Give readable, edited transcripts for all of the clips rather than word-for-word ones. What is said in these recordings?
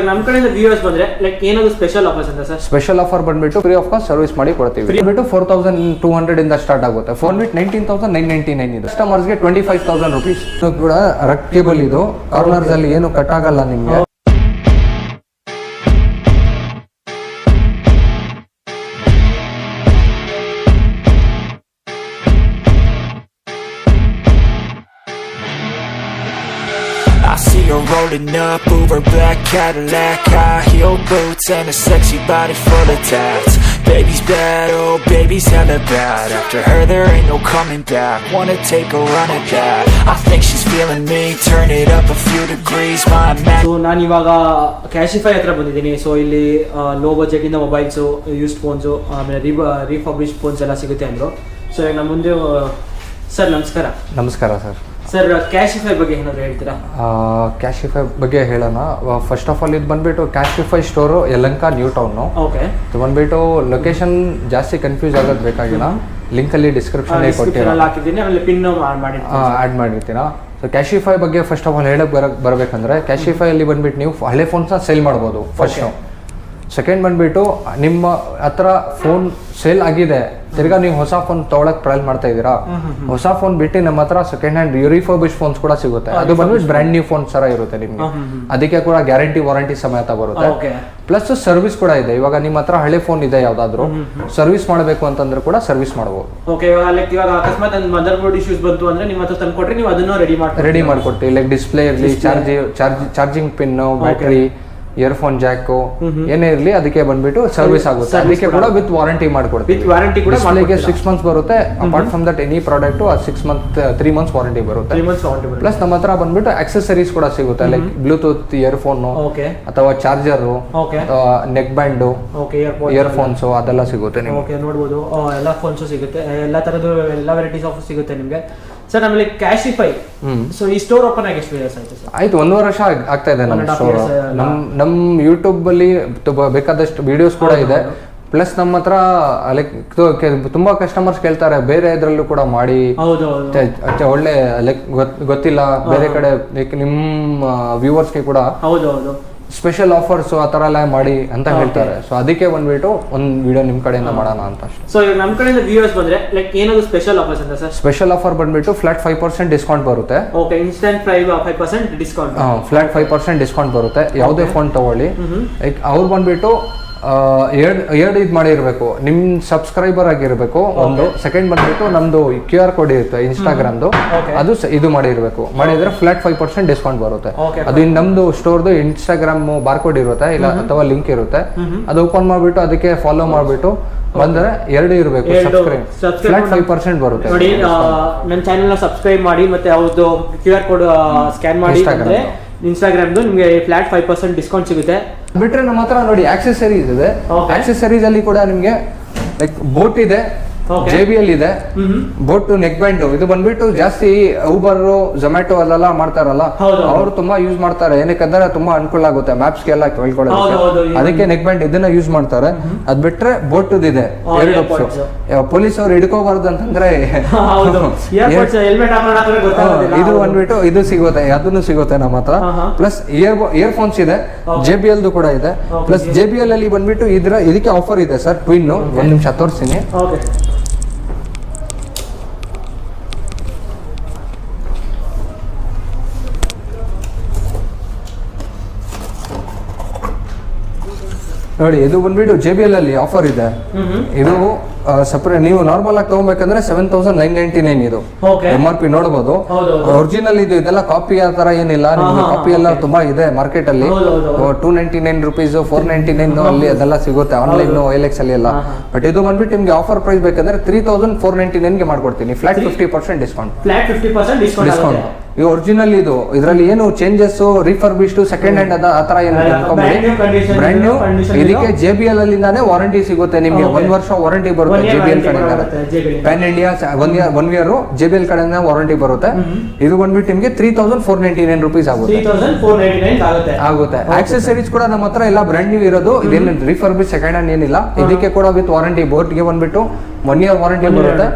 ನಮ್ಮ ಕಡೆಯಿಂದ ವ್ಯೂವರ್ಸ್ ಬಂದ್ರೆ ಲೈಕ್ ಏನಾದ್ರು ಸ್ಪೆಷಲ್ ಆಫರ್ಸ್ ಅಂತ ಸರ್? ಸ್ಪೆಷಲ್ ಆಫರ್ ಬಂದ್ಬಿಟ್ಟು ಫ್ರೀ ಆಫ್ ಕಾಸ್ಟ್ ಸರ್ವಿಸ್ ಮಾಡಿ ಕೊಡ್ತೀವಿ. ಬಂದ್ಬಿಟ್ಟು 4200 ಇಂದ ಸ್ಟಾರ್ಟ್ ಆಗುತ್ತೆ. ಫೋನ್ ಬಿಟ್ಟು 19,999 ಇದು. ಕಸ್ಟಮರ್ಸ್ಗೆ 25,000 rupees ಕೂಡ ರಕ್ಟೇಬಲ್. ಇದು ಕಾರ್ನರ್ಸ್ ಅಲ್ಲಿ ಏನು ಕಟ್ ಆಗಲ್ಲ ನಿಮ್ಗೆ. You're rolling up, Uber black Cadillac, high heel boots and a sexy body full of tats. Baby's bad, oh baby's hella bad. After her there ain't no coming back. Wanna take a run at that? I think she's feeling me. Turn it up a few degrees. My man. So ನಾನು ಇವಾಗ Cashify ಹತ್ರ ಬಂದಿದ್ದೀನಿ. So ಇಲ್ಲಿ low budget ಇಂದ mobiles, used phones, ಆಮೇಲೆ refurbished phones ಎಲ್ಲ ಸಿಗುತ್ತೆ ಅಂದ್ರು. ಸೊ ಈಗ ನಮ್ಮ ಮುಂದೆ ಸರ್ ನಮಸ್ಕಾರ. ನಮಸ್ಕಾರ ಸರ್. ಸರ್ ಕ್ಯಾಶಿಫೈ ಬಗ್ಗೆ ಏನಾದ್ರು ಹೇಳ್ತೀರಾ? ಕ್ಯಾಶಿಫೈ ಬಗ್ಗೆ ಹೇಳೋಣ. ಫಸ್ಟ್ ಆಫ್ ಆಲ್ ಇದು ಬಂದ್ಬಿಟ್ಟು Cashify store Yelahanka new town. Okay. ಇದು ಬಂದ್ಬಿಟ್ಟು ಲೊಕೇಶನ್ ಜಾಸ್ತಿ ಕನ್ಫ್ಯೂಸ್ ಆಗೋದು ಬೇಕಾಗಿಲ್ಲ. ಲಿಂಕಲ್ಲಿ ಡಿಸ್ಕ್ರಿಪ್ಷನ್ ಹಾಕಿದ್ದೀನಿ, ಆಮೇಲೆ ಪಿನ್ ಆ್ಯಡ್ ಮಾಡಿರ್ತೀರಾ. ಸೊ ಕ್ಯಾಶಿಫೈ ಬಗ್ಗೆ ಫಸ್ಟ್ ಆಫ್ ಆಲ್ ಹೇಳಕ್ಕೆ ಬರಬೇಕಂದ್ರೆ ಕ್ಯಾಶಿಫೈ ಅಲ್ಲಿ ಬಂದ್ಬಿಟ್ಟು ನೀವು ಹಳೆ ಫೋನ್ಸ್ನ ಸೇಲ್ ಮಾಡ್ಬೋದು ಫಸ್ಟು. ಸೆಕೆಂಡ್ ಬಂದ್ಬಿಟ್ಟು ನಿಮ್ಮ ಹತ್ರ ಫೋನ್ ಸೇಲ್ ಆಗಿದೆ, ತಿರ್ಗಾ ನೀವು ಹೊಸ ಫೋನ್ ತೊಗೊಳಕ್ ಟ್ರಯಲ್ ಮಾಡ್ತಾ ಇದ್ದೀರಾ, ಹೊಸ ಫೋನ್ ಬಿಟ್ಟು ನಮ್ಮ ಹತ್ರ ಸೆಕೆಂಡ್ ಹ್ಯಾಂಡ್ ರಿಫರ್ಬಿಶ್ ಫೋನ್ಸ್ ಕೂಡ ಸಿಗುತ್ತೆ. ಅದು ಬಂದ್ಬಿಟ್ಟು ಬ್ರ್ಯಾಂಡ್ ನ್ಯೂ ಫೋನ್ಸ್ ತರ ಇರುತ್ತೆ ನಿಮ್ಗೆ. ಅದಕ್ಕೆ ಕೂಡ ಗ್ಯಾರಂಟಿ ವಾರಂಟಿ ಸಮೇತ ಬರುತ್ತೆ. ಪ್ಲಸ್ ಸರ್ವಿಸ್ ಕೂಡ ಇದೆ. ಇವಾಗ ನಿಮ್ಮ ಹತ್ರ ಹಳೆ ಫೋನ್ ಇದೆ ಯಾವ್ದಾದ್ರು ಸರ್ವಿಸ್ ಮಾಡಬೇಕು ಅಂತಂದ್ರೆ ಕೂಡ ಸರ್ವಿಸ್ ಮಾಡಬಹುದು. ಇವಾಗ ಅಕಸ್ಮಾತ್ ಮದರ್ ಬೋರ್ಡ್ ಇಶ್ಯೂಸ್ ಬಂತು ಅಂದ್ರೆ ನಿಮ್ಮ ಹತ್ರ ತಂದ್ಕೊಟ್ರೆ ನೀವು ಅದನ್ನು ರೆಡಿ ಮಾಡ್ಕೊಡ್ತೀವಿ. ಲೈಕ್ ಡಿಸ್ಪ್ಲೇ ಇರಲಿ, charging pin, battery, earphone Jack ಏನೇ ಇರಲಿ ಅದಕ್ಕೆ ಬಂದ್ಬಿಟ್ಟು ಸರ್ವಿಸ್ ಆಗುತ್ತೆ. ಅದಕ್ಕೆ ಕೂಡ ವಿತ್ ವಾರಂಟಿ ಮಾಡ್ಕೊಡ್ತೀವಿ. ಡಿಸ್ಪ್ಲೇಗೆ 6 months ಬರುತ್ತೆ. Apart from that any product 3 months warranty ಬರುತ್ತೆ. ಪ್ಲಸ್ ನಮ್ಮ ಹತ್ರ ಬಂದ್ಬಿಟ್ಟು ಆಕ್ಸೆಸರೀಸ್ ಕೂಡ ಸಿಗುತ್ತೆ. ಲೈಕ್ ಬ್ಲೂಟೂತ್ ಇಯರ್ಫೋನ್ ಅಥವಾ ಚಾರ್ಜರ್ ಅಥವಾ ನೆಕ್ ಬ್ಯಾಂಡ್, ಇಯರ್ಫೋನ್ಸ್ ಅದೆಲ್ಲ ಸಿಗುತ್ತೆ ನಿಮಗೆ. ನೋಡಬಹುದು ಎಲ್ಲ ಫೋನ್ಸ್ ಸಿಗುತ್ತೆ, ಎಲ್ಲ ತರದ್ದು ಎಲ್ಲ ವೆರೈಟೀಸ್ ಆಫ್ ಸಿಗುತ್ತೆ ನಿಮಗೆ. ಸರ್ ಆಮೇಲೆ ಕ್ಯಾಶಿಫೈ, ಸೊ ಈ ಸ್ಟೋರ್ ಓಪನ್ ಆಗಿ ಎಷ್ಟು ಇಯರ್ಸ್ ಆಯ್ತು ಸರ್? ಆಯ್ತು, 1 ವರ್ಷ ಆಗ್ತಾ ಇದೆ ನಮ್ಮ ಸ್ಟೋರ್. ನಮ್ಮ ಯೂಟ್ಯೂಬ್ ಅಲ್ಲಿ ಬೇಕಾದಷ್ಟು ವಿಡಿಯೋಸ್ ಕೂಡ ಇದೆ. ಪ್ಲಸ್ ನಮ್ಮ ಹತ್ರ ಲೈಕ್ ತುಂಬಾ ಕಸ್ಟಮರ್ಸ್ ಕೇಳ್ತಾರೆ ಬೇರೆ ಇದ್ರಲ್ಲೂ ಕೂಡ ಮಾಡಿ, ಒಳ್ಳೆ ಲೈಕ್ ಗೊತ್ತಿಲ್ಲ ಬೇರೆ ಕಡೆ, ಲೈಕ್ ನಿಮ್ಮ ವ್ಯೂವರ್ಸ್ಗೆ ಕೂಡ ಸ್ಪೆಷಲ್ ಆಫರ್ಸ್ ಆ ತರ ಎಲ್ಲ ಮಾಡಿ ಅಂತ ಹೇಳ್ತಾರೆ. ಸೊ ಅದಕ್ಕೆ ಬಂದ್ಬಿಟ್ಟು ಒಂದು ವಿಡಿಯೋ ನಿಮ್ ಕಡೆಯಿಂದ ಮಾಡೋಣ ಅಂತ ಅಷ್ಟೇ. ಸೊ ಈಗ ನಮ್ಮ ಕಡೆಯಿಂದ ವ್ಯೂವರ್ಸ್ ಬಂದ್ರೆ ಲೈಕ್ ಏನಾದ್ರು ಸ್ಪೆಷಲ್ ಆಫರ್ಸ್ ಅಂತ ಸರ್? ಸ್ಪೆಷಲ್ ಆಫರ್ ಬಂದ್ಬಿಟ್ಟು ಫ್ಲಾಟ್ 5% ಡಿಸ್ಕೌಂಟ್ ಬರುತ್ತೆ. Okay, instant 5% discount. Flat 5% discount ಬರುತ್ತೆ ಯಾವುದೇ ಫೋನ್ ತಗೊಳ್ಳಿ. ಲೈಕ್ ಅವ್ರು ಬಂದ್ಬಿಟ್ಟು ಎರಡು ಇದು ಮಾಡಿರ್ಬೇಕು, ನಿಮ್ ಸಬ್ಸ್ಕ್ರೈಬರ್ ಆಗಿರ್ಬೇಕು ಒಂದು. ಸೆಕೆಂಡ್ ಬಂದ್ಬಿಟ್ಟು ನಮ್ದು QR ಕೋಡ್ ಇರುತ್ತೆ ಇನ್ಸ್ಟಾಗ್ರಾಮ್ದು, ಅದು ಇದು ಮಾಡಿರ್ಬೇಕು. ಮಾಡಿದ್ರೆ ಫ್ಲಾಟ್ 5% ಡಿಸ್ಕೌಂಟ್ ಬರುತ್ತೆ. ಅದು ನಮ್ದು ಸ್ಟೋರ್ದು ಇನ್ಸ್ಟಾಗ್ರಾಮ್ ಬಾರ್ಕೋಡ್ ಇರುತ್ತೆ ಇಲ್ಲ ಅಥವಾ ಲಿಂಕ್ ಇರುತ್ತೆ. ಅದು ಓಪನ್ ಮಾಡ್ಬಿಟ್ಟು ಅದಕ್ಕೆ ಫಾಲೋ ಮಾಡ್ಬಿಟ್ಟು ಬಂದ್ರೆ 2 ಇರಬೇಕು ಸಬ್ಸ್ಕ್ರೈಬ್, ಫ್ಲಾಟ್ 5% ಬರುತ್ತೆ. ನೋಡಿ, ನನ್ನ ಚಾನೆಲ್ ನ ಸಬ್ಸ್ಕ್ರೈಬ್ ಮಾಡಿ ಮತ್ತೆ ಅವ್ರದ್ದು QR ಕೋಡ್ ಸ್ಕ್ಯಾನ್ ಮಾಡಿ ಇನ್ಸ್ಟಾಗ್ರಾಮ್ದು ನಿಮಗೆ ಫ್ಲಾಟ್ 5% ಡಿಸ್ಕೌಂಟ್ ಸಿಗುತ್ತೆ. ಬಿಟ್ರೆ ನಮ್ಮ ಹತ್ರ ನೋಡಿ ಆಕ್ಸೆಸರೀಸ್ ಇದೆ. ಆಕ್ಸೆಸರೀಸ್ ಅಲ್ಲಿ ಕೂಡ ನಿಮ್ಗೆ ಲೈಕ್ ಬೋಟ್ ಇದೆ, JBL ಇದೆ, ಬೋಟ್ ನೆಕ್ ಬ್ಯಾಂಡ್. ಇದು ಬಂದ್ಬಿಟ್ಟು ಜಾಸ್ತಿ ಊಬರ್, ಝೊಮ್ಯಾಟೊ ಅಲ್ಲೆಲ್ಲ ಮಾಡ್ತಾರಲ್ಲ, ಅವರು ತುಂಬಾ ಯೂಸ್ ಮಾಡ್ತಾರೆ. ಏನಕ್ಕಂದ್ರೆ ತುಂಬಾ ಅನುಕೂಲ ಆಗುತ್ತೆ ಮ್ಯಾಪ್ಸ್ಗೆಲ್ಲ ಕೇಳ್ಕೊಳ್ಳೋದಕ್ಕೆ. ಅದಕ್ಕೆ ನೆಕ್ ಬ್ಯಾಂಡ್ ಇದನ್ನ ಯೂಸ್ ಮಾಡ್ತಾರೆ. ಅದ್ ಬಿಟ್ರೆ ಬೋಟ್ ಇದೆ 2 ಆಪ್ಷನ್. ಪೊಲೀಸ್ ಅವ್ರು ಹಿಡ್ಕೋಬಾರ್ದು ಅಂತಂದ್ರೆ ಇದು ಬಂದ್ಬಿಟ್ಟು ಇದು ಸಿಗುತ್ತೆ, ಅದನ್ನು ಸಿಗುತ್ತೆ ನಮ್ಮ ಹತ್ರ. ಪ್ಲಸ್ ಇಯರ್ಫೋನ್ಸ್ ಇದೆ, JBL ಕೂಡ ಇದೆ. ಪ್ಲಸ್ JBL ಅಲ್ಲಿ ಬಂದ್ಬಿಟ್ಟು ಇದಕ್ಕೆ ಆಫರ್ ಇದೆ ಸರ್, ಟ್ವಿನ್. 1 ನಿಮಿಷ ತೋರಿಸ್ತೀನಿ. ನೋಡಿ, ಇದು ಬಂದ್ಬಿಟ್ಟು JBL ಅಲ್ಲಿ ಆಫರ್ ಇದೆ. ಇದು ಸಪರೇಟ್ ನೀವು ನಾರ್ಮಲ್ ಆಗಿ ತಗೋಬೇಕಂದ್ರೆ 7,999 ಇದು MRP ನೋಡಬಹುದು. ಒರಿಜಿನಲ್ ಇದೆಲ್ಲ ಕಾಪಿ ಆ ತರ ಏನಿಲ್ಲ. ನಿಮ್ಗೆ ಕಾಪಿ ಎಲ್ಲ ತುಂಬಾ ಇದೆ ಮಾರ್ಕೆಟ್ ಅಲ್ಲಿ. 299 ರೂಪೀಸ್, 499 ಅಲ್ಲಿ ಅದೆಲ್ಲ ಸಿಗುತ್ತೆ ಆನ್ಲೈನ್ OLX ಅಲ್ಲಿ ಎಲ್ಲ. ಬಟ್ ಇದು ಬಂದ್ಬಿಟ್ಟು ನಿಮ್ಗೆ ಆಫರ್ ಪ್ರೈಸ್ ಬೇಕಂದ್ರೆ 3,499 ಗೆ ಮಾಡ್ಕೊಡ್ತೀನಿ. Flat 50% discount. ಡಿಸ್ಕೌಂಟ್. ಈ ಒರಿಜಿನಲ್ ಇದು, ಇದರಲ್ಲಿ ಏನು ಚೇಂಜಸ್, ರಿಫರ್ಬಿಶ್ಡ್, ಸೆಕೆಂಡ್ ಹ್ಯಾಂಡ್ ಆ ತರ ಏನು ಬ್ರ್ಯಾಂಡ್ ನ್ಯೂ. ಇದಕ್ಕೆ JBL ಅಲ್ಲಿಂದಾನೇ ವಾರಂಟಿ ಸಿಗುತ್ತೆ ನಿಮ್ಗೆ. 1 ವರ್ಷ ವಾರಂಟಿ ಬರುತ್ತೆ JBL ಕಡೆಯಿಂದ. ಪ್ಯಾನ್ ಇಂಡಿಯಾ 1 year JBL ಕಡೆಯಿಂದ ವಾರಂಟಿ ಬರುತ್ತೆ. ಇದು ಬಂದ್ಬಿಟ್ಟು ನಿಮ್ಗೆ 3,499 ರೂಪೀಸ್ ಆಗುತ್ತೆ. ಆಕ್ಸೆಸರೀಸ್ ಕೂಡ ನಮ್ಮ ಹತ್ರ ಎಲ್ಲ ಬ್ರ್ಯಾಂಡ್ ನ್ಯೂ ಇರೋದು. ಇದೇನು ರಿಫರ್ಬಿಶ್ ಸೆಕೆಂಡ್ ಹ್ಯಾಂಡ್ ಏನಿಲ್ಲ. ಇದಕ್ಕೆ ಕೂಡ ವಿತ್ ವಾರಂಟಿ. ಬೋಟ್ಗೆ ಬಂದ್ಬಿಟ್ಟು 1 year ವಾರಂಟಿ ಬರುತ್ತೆ.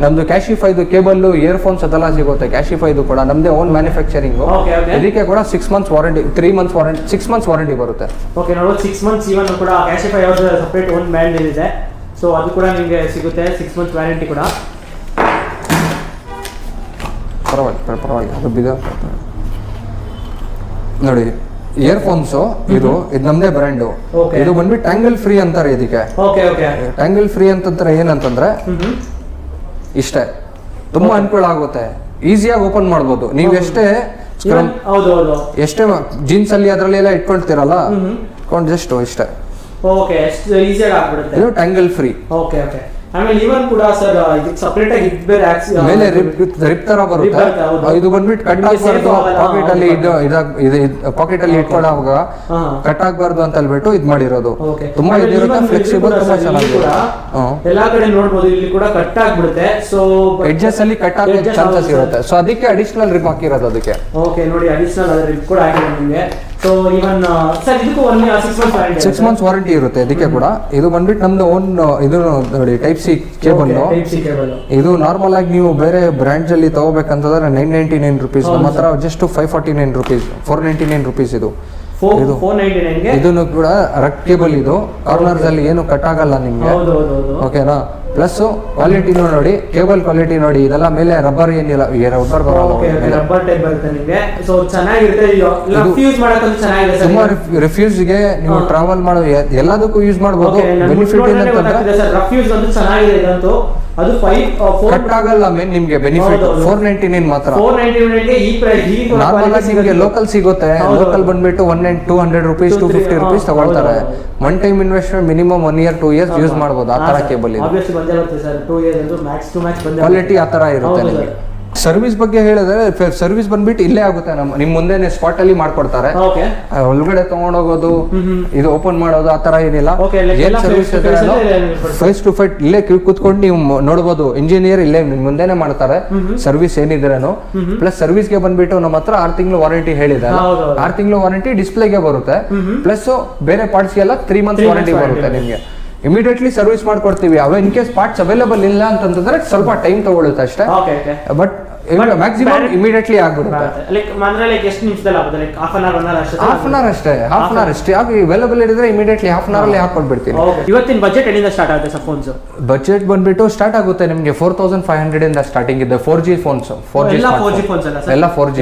ನಮ್ದು ಕ್ಯಾಶಿಫೈದು ಕೇಬಲ್ ಇಯರ್ಫೋನ್ಸ್ ಅದೆಲ್ಲ ಸಿಗುತ್ತೆ. ಕ್ಯಾಶಿಫೈದು ಕೂಡ ನಮ್ದೇ ಓನ್ ಮ್ಯಾನುಫ್ಯಾಕ್ಚರಿಂಗ್. ಇದಕ್ಕೆ ಕೂಡ 6 months warranty, 3 months warranty, 6 months warranty ಬರುತ್ತೆ. ಓಕೆ ನೋಡಿ 6 months ಇವನ್ ಕೂಡ ಕ್ಯಾಶಿಫೈ ಯಾವ್ದು ಸಪರೇಟ್ ಓನ್ ಬ್ರ್ಯಾಂಡ್ ಇದೆ. ಸೊ ಅದು ಕೂಡ ನಿಮಗೆ ಸಿಗುತ್ತೆ 6 months ವ್ಯಾರಂಟಿ ಕೂಡ. ಪರವಾಗಿಲ್ಲ ಅದು ಬಿದ ನೋಡಿ ಇಯರ್ಫೋನ್ಸ್ ಇದು ನಮ್ದೇ ಬ್ರ್ಯಾಂಡು. ಇದು ಬಂದ್ಬಿಟ್ಟು ಟ್ಯಾಂಗಲ್ ಫ್ರೀ ಅಂತಾರೆ ಇದಕ್ಕೆ. ಟ್ಯಾಂಗಲ್ ಫ್ರೀ ಅಂತಂದ್ರೆ ಏನಂತಂದ್ರೆ ಇಷ್ಟೇ, ತುಂಬಾ ಅನುಕೂಲ ಆಗುತ್ತೆ, ಈಸಿಯಾಗಿ ಓಪನ್ ಮಾಡ್ಬೋದು. ನೀವು ಎಷ್ಟೇ ಜೀನ್ಸ್ ಅಲ್ಲಿ ಅದ್ರಲ್ಲಿ ಎಲ್ಲ ಇಟ್ಕೊಳ್ತೀರಲ್ಲ, ಇಟ್ಕೊಂಡು ಜಸ್ಟ್ ಇಷ್ಟೇ. ಇದು ಟ್ಯಾಂಗಲ್ ಫ್ರೀ. ಆಮೇಲೆ ಇವನ್ ಕೂಡ ಸರ್ ಇದಕ್ಕೆ ಸಪರೇಟ್ ಆಗಿ ಮೇಲೆ ರಿಪ್ ತರ ಬರುತ್ತೆ. ಇದು ಬಂದ್ಬಿಟ್ಟು ಕಟ್ ಆಗಬಾರ್ದು, ಪಾಕೆಟ್ ಅಲ್ಲಿ ಪಾಕೆಟ್ ಅಲ್ಲಿ ಇಟ್ಕೊಳ್ಳೋವಾಗ ಕಟ್ ಆಗಬಾರ್ದು ಅಂತ ಹೇಳ್ಬಿಟ್ಟು ಇದು ಮಾಡಿರೋದು. ತುಂಬಾ ಇದಿರುತ್ತೆ, ಫ್ಲೆಕ್ಸಿಬಲ್, ತುಂಬಾ ಚೆನ್ನಾಗಿದೆ. ಎಲ್ಲಾ ಕಡೆ ನೋಡಬಹುದು, ಇಲ್ಲಿ ಕೂಡ ಕಟ್ ಆಗ್ಬಿಡುತ್ತೆ. ಸೊ ಎಡ್ಜಸ್ ಅಲ್ಲಿ ಕಟ್ ಆಗೋ ಚಾನ್ಸಸ್ ಇರುತ್ತೆ. ಸೊ ಅದಕ್ಕೆ ಅಡಿಷನಲ್ ರಿಪ್ ಹಾಕಿರೋದು ಅದಕ್ಕೆ. ಓಕೆ ನೋಡಿ ಅಡಿಷನಲ್ ರಿಪ್ ಕೂಡ ಹಾಕಿದೆ ನಿಮಗೆ. ಸೊ ಇವನ್ ಸರ್ ಇದಕ್ಕೂ 6 months ವಾರಂಟಿ ಇರುತ್ತೆ ಇದಕ್ಕೆ ಕೂಡ. ಇದು ಬಂದ್ಬಿಟ್ಟು ನಮ್ದು ಓನ್ ಇದು ನೋಡಿ ಟೈಪ್ ಸಿ ಕೇಬಲ್. ಇದು ನಾರ್ಮಲ್ ಆಗಿ ನೀವು ಬೇರೆ ಬ್ರ್ಯಾಂಡ್ಸ್ ಅಲ್ಲಿ ತಗೋಬೇಕಂತಂದ್ರೆ 999 rupees, ನಮ್ಮ ಹತ್ರ ಜಸ್ಟ್ 549 rupees, 499 rupees. ಇದನ್ನು ಕೂಡ ರಕ್ ಕೇಬಲ್. ಇದು ಕಾರ್ನರ್ಸ್ ಅಲ್ಲಿ ಏನು ಕಟ್ ಆಗಲ್ಲ ನಿಮ್ಗೆ, ಓಕೆನಾ. ಪ್ಲಸ್ ಕ್ವಾಲಿಟಿನೂ ನೋಡಿ, ಕೇಬಲ್ ಕ್ವಾಲಿಟಿ ನೋಡಿ, ಇದೆಲ್ಲ ಮೇಲೆ ರಬ್ಬರ್ ಏನಿಲ್ಲ, ರಬ್ಬರ್ ಬರಲ್ಲ, ತುಂಬಾ ರಿಫ್ಯೂಸ್ಗೆ ನೀವು ಟ್ರಾವೆಲ್ ಮಾಡೋ ಎಲ್ಲದಕ್ಕೂ ಯೂಸ್ ಮಾಡಬಹುದು. ಬೆನಿಫಿಟ್ ಏನಂತಂದ್ರೆ ಅದು ಕಟ್ ಆಗಲ್ಲ. ನಿಮ್ಗೆ ಬೆನಿಫಿಟ್ 499 ಮಾತ್ರ. ನಾರ್ಮಲ್ ಆಗಿ ನಿಮ್ಗೆ ಲೋಕಲ್ ಸಿಗುತ್ತೆ. ಲೋಕಲ್ ಬಂದ್ಬಿಟ್ಟು 200 rupees, 250 rupees ತಗೊಳ್ತಾರೆ. One time investment, minimum 1 year 2 years use ಮಾಡಬಹುದು. ಆ ತರ ಕೇಬಲ್ ಇದೆ. ಕ್ವಾಲಿಟಿ ಆ ತರ ಇರುತ್ತೆ ನಿಮಗೆ. ಸರ್ವಿಸ್ ಬಗ್ಗೆ ಹೇಳಿದ್ರೆ ಸರ್ವಿಸ್ ಬಂದ್ಬಿಟ್ಟು ಇಲ್ಲೇ ಆಗುತ್ತೆ. ನಿಮ್ ಮುಂದೆನೆ ಸ್ಪಾಟ್ ಅಲ್ಲಿ ಮಾಡ್ಕೊಡ್ತಾರೆ. ಒಳಗಡೆ ತಗೊಂಡೋಗೋದು, ಇದು ಓಪನ್ ಮಾಡೋದು ಆ ತರ ಏನಿಲ್ಲ. ಏನ್ ಸರ್ವಿಸ್ ಫೇಸ್ ಟು ಫೇಸ್ ಇಲ್ಲೇ ಕೂತ್ಕೊಂಡು ನೀವು ನೋಡಬಹುದು. ಇಂಜಿನಿಯರ್ ಇಲ್ಲೇ ನಿಮ್ ಮುಂದೆನೆ ಮಾಡ್ತಾರೆ ಸರ್ವಿಸ್ ಏನಿದ್ರೇನು. ಪ್ಲಸ್ ಸರ್ವಿಸ್ಗೆ ಬಂದ್ಬಿಟ್ಟು ನಮ್ಮ ಹತ್ರ 6 ತಿಂಗಳು ವಾರಂಟಿ ಹೇಳಿದೆ. 6 ತಿಂಗಳು ವಾರಂಟಿ ಡಿಸ್ಪ್ಲೇಗೆ ಬರುತ್ತೆ. ಪ್ಲಸ್ ಬೇರೆ ಪಾರ್ಟ್ಸ್ ಗೆಲ್ಲ 3 months ವಾರಂಟಿ ಬರುತ್ತೆ ನಿಮ್ಗೆ. ಇಮಿಡಿಯೇಟ್ಲಿ ಸರ್ವಿಸ್ ಮಾಡ್ಕೊಡ್ತೀವಿ. ಅವ ಇನ್ ಕೇಸ್ ಪಾರ್ಟ್ಸ್ ಅವೈಲೇಬಲ್ ಇಲ್ಲ ಅಂತಂದ್ರೆ ಸ್ವಲ್ಪ ಟೈಮ್ ತಗೊಳುತ್ತೆ ಅಷ್ಟೇ. ಬಟ್ ಮ್ಯಾಕ್ಸಿಮಮ್ ಇಮಿಡಿಯೇಟ್ಲಿ ಆಗ್ಬಿಡುತ್ತೆ. ಹಾಫ್ ಅನ್ ಅವರ್ ಅಷ್ಟೇ. ಆಗಿ ಅವೈಲೇಬಲ್ ಇದ್ರೆ ಇಮಿಡಿಯೇಟ್ಲಿ ಹಾಫ್ ಅನ್ ಅವರ್ ಅಲ್ಲಿ ಹಾಕೊಟ್ಬಿಡ್ತೀನಿ. ಇವತ್ತಿನ ಬಜೆಟ್ ಎಲ್ಲಿಂದ ಸ್ಟಾರ್ಟ್ ಆಗುತ್ತೆ ಸರ್ ಫೋನ್ಸ್? ಬಜೆಟ್ ಬಂದ್ಬಿಟ್ಟು ಸ್ಟಾರ್ಟ್ ಆಗುತ್ತೆ ನಿಮಗೆ 4500 ಇಂದ ಸ್ಟಾರ್ಟಿಂಗ್ ಇದೆ. 4G ಫೋನ್ಸ್, 4G ಎಲ್ಲ 4G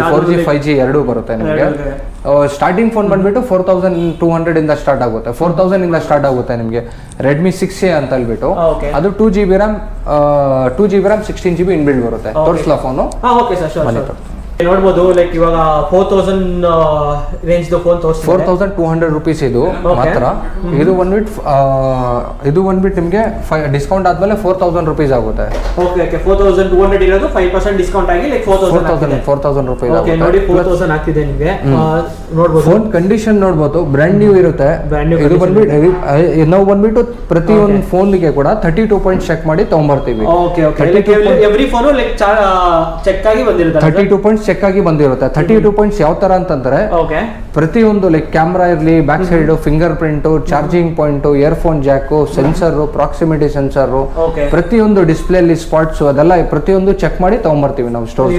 5G ಎರಡೂ ಬರುತ್ತೆ ನಿಮಗೆ. ಸ್ಟಾರ್ಟಿಂಗ್ ಫೋನ್ ಬಂದ್ಬಿಟ್ಟು 4200 ಇಂದ ಸ್ಟಾರ್ಟ್ ಆಗುತ್ತೆ. 4000 ಇಂದ ಸ್ಟಾರ್ಟ್ ಆಗುತ್ತೆ ನಿಮಗೆ. ರೆಡ್ಮಿ 6A ಅಂತ ಹೇಳ್ಬಿಟ್ಟು ಅದು 2GB RAM 16GB ಇನ್ಬಿಲ್ಡ್ ಬರುತ್ತೆ. ತೋರಿಸ್ಲಾ ಫೋನು? ನೋಡಬಹುದು. ಲೈಕ್ ಇವಾಗ 4000 ರೇಂಜ್ ಫೋನ್ ತೋರಿಸ್ತೀನಿ. 4200 rupees ಇದು ಮಾತ್ರ. ಇದು ಬಂದ್ಬಿಟ್ಟು ನಿಮಗೆ ಡಿಸ್ಕೌಂಟ್ ಆದ್ಮೇಲೆ 4000 rupees ಆಗುತ್ತೆ. ಓಕೆ 4200 ಇರೋದು 5% ಡಿಸ್ಕೌಂಟ್ ಆಗಿ ಲೈಕ್ 4000 rupees ಆಗುತ್ತೆ. ನೋಡಿ 4000 ಆಗ್ತಿದೆ ನಿಮಗೆ. ನೋಡಬಹುದು ಫೋನ್ ಕಂಡೀಷನ್ ನೋಡಬಹುದು, ಬ್ರ್ಯಾಂಡ್ ನ್ಯೂ ಇರುತ್ತೆ. ಇದು ಬಂದ್ಬಿಟ್ಟು ನಾವು ಬಂದ್ಬಿಟ್ಟು ಪ್ರತಿಯೊಂದು ಫೋನ್ಗೆ ಕೂಡ 32 ಪಾಯಿಂಟ್ ಚೆಕ್ ಮಾಡಿ ತಗೊಂಡ್ಬರ್ತೀವಿ. ಎವ್ರಿ ಫೋನ್ ಲೈಕ್ ಚೆಕ್ ಆಗಿ ಬಂದಿರುತ್ತೆ. 32 ಪಾಯಿಂಟ್ಸ್ ಚೆಕ್ ಆಗಿ ಬಂದಿರುತ್ತೆ. 32 ಪಾಯಿಂಟ್ಸ್ ಯಾವ ತರ ಅಂತಂದ್ರೆ ಪ್ರತಿಯೊಂದು ಲೈಕ್ ಕ್ಯಾಮ್ರಾ ಇರ್ಲಿ, back side finger print, charging point, earphone Jack, sensor, proximity sensor, ಪ್ರತಿಯೊಂದು ಡಿಸ್ಪ್ಲೇ ಅಲ್ಲಿ ಸ್ಪಾಟ್ಸ್ ಅದೆಲ್ಲ ಪ್ರತಿಯೊಂದು ಚೆಕ್ ಮಾಡಿ ತಗೊಂಡ್ಬರ್ತೀವಿ ನಾವು ಸ್ಟೋರ್.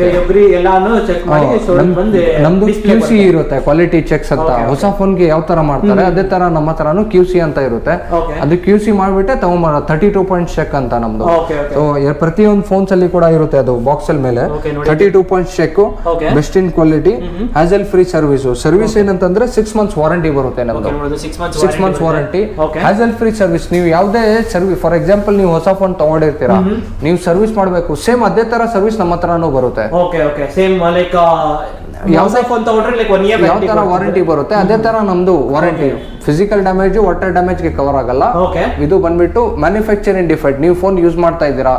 ನಮ್ದು QC ಇರುತ್ತೆ, ಕ್ವಾಲಿಟಿ ಚೆಕ್ಸ್ ಅಂತ. ಹೊಸ ಫೋನ್ಗೆ ಯಾವ ತರ ಮಾಡ್ತಾರೆ ಅದೇ ತರ ನಮ್ಮ ಹತ್ರನು QC ಅಂತ ಇರುತ್ತೆ. ಅದು QC ಮಾಡ್ಬಿಟ್ಟೆ ತಗೊಂಬರ 32 ಪಾಯಿಂಟ್ಸ್ ಚೆಕ್ ಅಂತ ನಮ್ದು. ಪ್ರತಿಯೊಂದು ಫೋನ್ಸ್ ಅಲ್ಲಿ ಕೂಡ ಇರುತ್ತೆ ಅದು ಬಾಕ್ಸ್ ಅಲ್ಲಿ ಮೇಲೆ 32 points check. Best in quality, hassle free service ಏನಂತಂದ್ರೆ 6 months ವಾರಂಟಿ ಬರುತ್ತೆ ನಮ್ದು. 6 months warranty, hassle free service. ನೀವು ಯಾವುದೇ ಸರ್ವಿಸ್, ಫಾರ್ ಎಕ್ಸಾಂಪಲ್ ನೀವು ಹೊಸ ಫೋನ್ ತಗೊಂಡಿರ್ತೀರಾ, ನೀವು ಸರ್ವಿಸ್ ಮಾಡಬೇಕು, ಸೇಮ್ ಅದೇ ತರ ಸರ್ವಿಸ್ ನಮ್ಮ ಹತ್ರನೂ ಬರುತ್ತೆ. ಯಾವ ತರ ವಾರಂಟಿ ಬರುತ್ತೆ ಅದೇ ತರ ನಮ್ದು ವಾರಂಟಿ. ಫಿಸಿಕಲ್ ಡ್ಯಾಮೇಜ್, ವಾಟರ್ ಡ್ಯಾಮೇಜ್ಗೆ ಕವರ್ ಆಗಲ್ಲ. ಇದು ಬಂದ್ಬಿಟ್ಟು ಮ್ಯಾನುಫ್ಯಾಕ್ಚರಿಂಗ್ ಡಿಫೆಕ್ಟ್. ನೀವು ಫೋನ್ ಯೂಸ್ ಮಾಡ್ತಾ ಇದ್ದೀರಾ,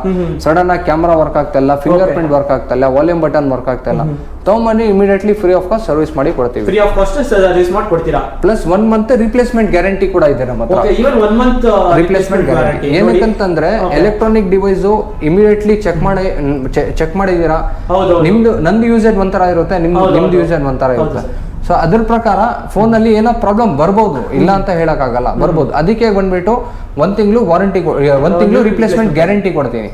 ಸಡನ್ ಆಗಿ ಕ್ಯಾಮ್ರಾ ವರ್ಕ್ ಆಗ್ತಾ ಇಲ್ಲ, ಫಿಂಗರ್ ಪ್ರಿಂಟ್ ವರ್ಕ್ ಆಗ್ತಾ ಇಲ್ಲ, ವಾಲ್ಯೂಮ್ ಬಟನ್ ವರ್ಕ್ ಆಗ್ತಾ ಇಲ್ಲ, ತಗೊಂಬನ್ನಿ immediately free of cost service ಮಾಡಿ ಕೊಡ್ತೀವಿ. ಫ್ರೀ ಆಫ್ ಕಾಸ್ಟ್ ಸರ್ವಿಸ್ ಮಾಡಿ ಕೊಡ್ತೀರಾ. ಪ್ಲಸ್ 1 month ರಿಪ್ಲೇಸ್ಮೆಂಟ್ ಗ್ಯಾರಂಟಿ ಕೂಡ ಇದೆ ನಮ್ಮ ಹತ್ರ. ಈವನ್ 1 month ರಿಪ್ಲೇಸ್ಮೆಂಟ್ ಗ್ಯಾರಂಟಿ ಏನಕ್ಕಂತಂದ್ರೆ ಎಲೆಕ್ಟ್ರಾನಿಕ್ ಡಿವೈಸ್ ಇಮಿಡಿಯೇಟ್ಲಿ ಚೆಕ್ ಮಾಡಿದೀರಾ, ನಿಮ್ದು ನಂದು ಯೂಸೇಜ್ ಒಂಥರ ಇರುತ್ತೆ, ನಿಮ್ದು ಯೂಸೇಜ್ ಒಂಥರ ಇರುತ್ತೆ. ಸೊ ಅದ್ರ ಪ್ರಕಾರ ಫೋನ್ ಅಲ್ಲಿ ಏನೋ ಪ್ರಾಬ್ಲಮ್ ಬರ್ಬೋದು, ಇಲ್ಲ ಅಂತ ಹೇಳಕ್ಕಾಗಲ್ಲ, ಬರ್ಬೋದು. ಅದಕ್ಕೆ ಬಂದ್ಬಿಟ್ಟು 1 ತಿಂಗಳು ವಾರಂಟಿ, 1 ತಿಂಗಳು ರಿಪ್ಲೇಸ್ಮೆಂಟ್ ಗ್ಯಾರಂಟಿ ಕೊಡ್ತೀನಿ.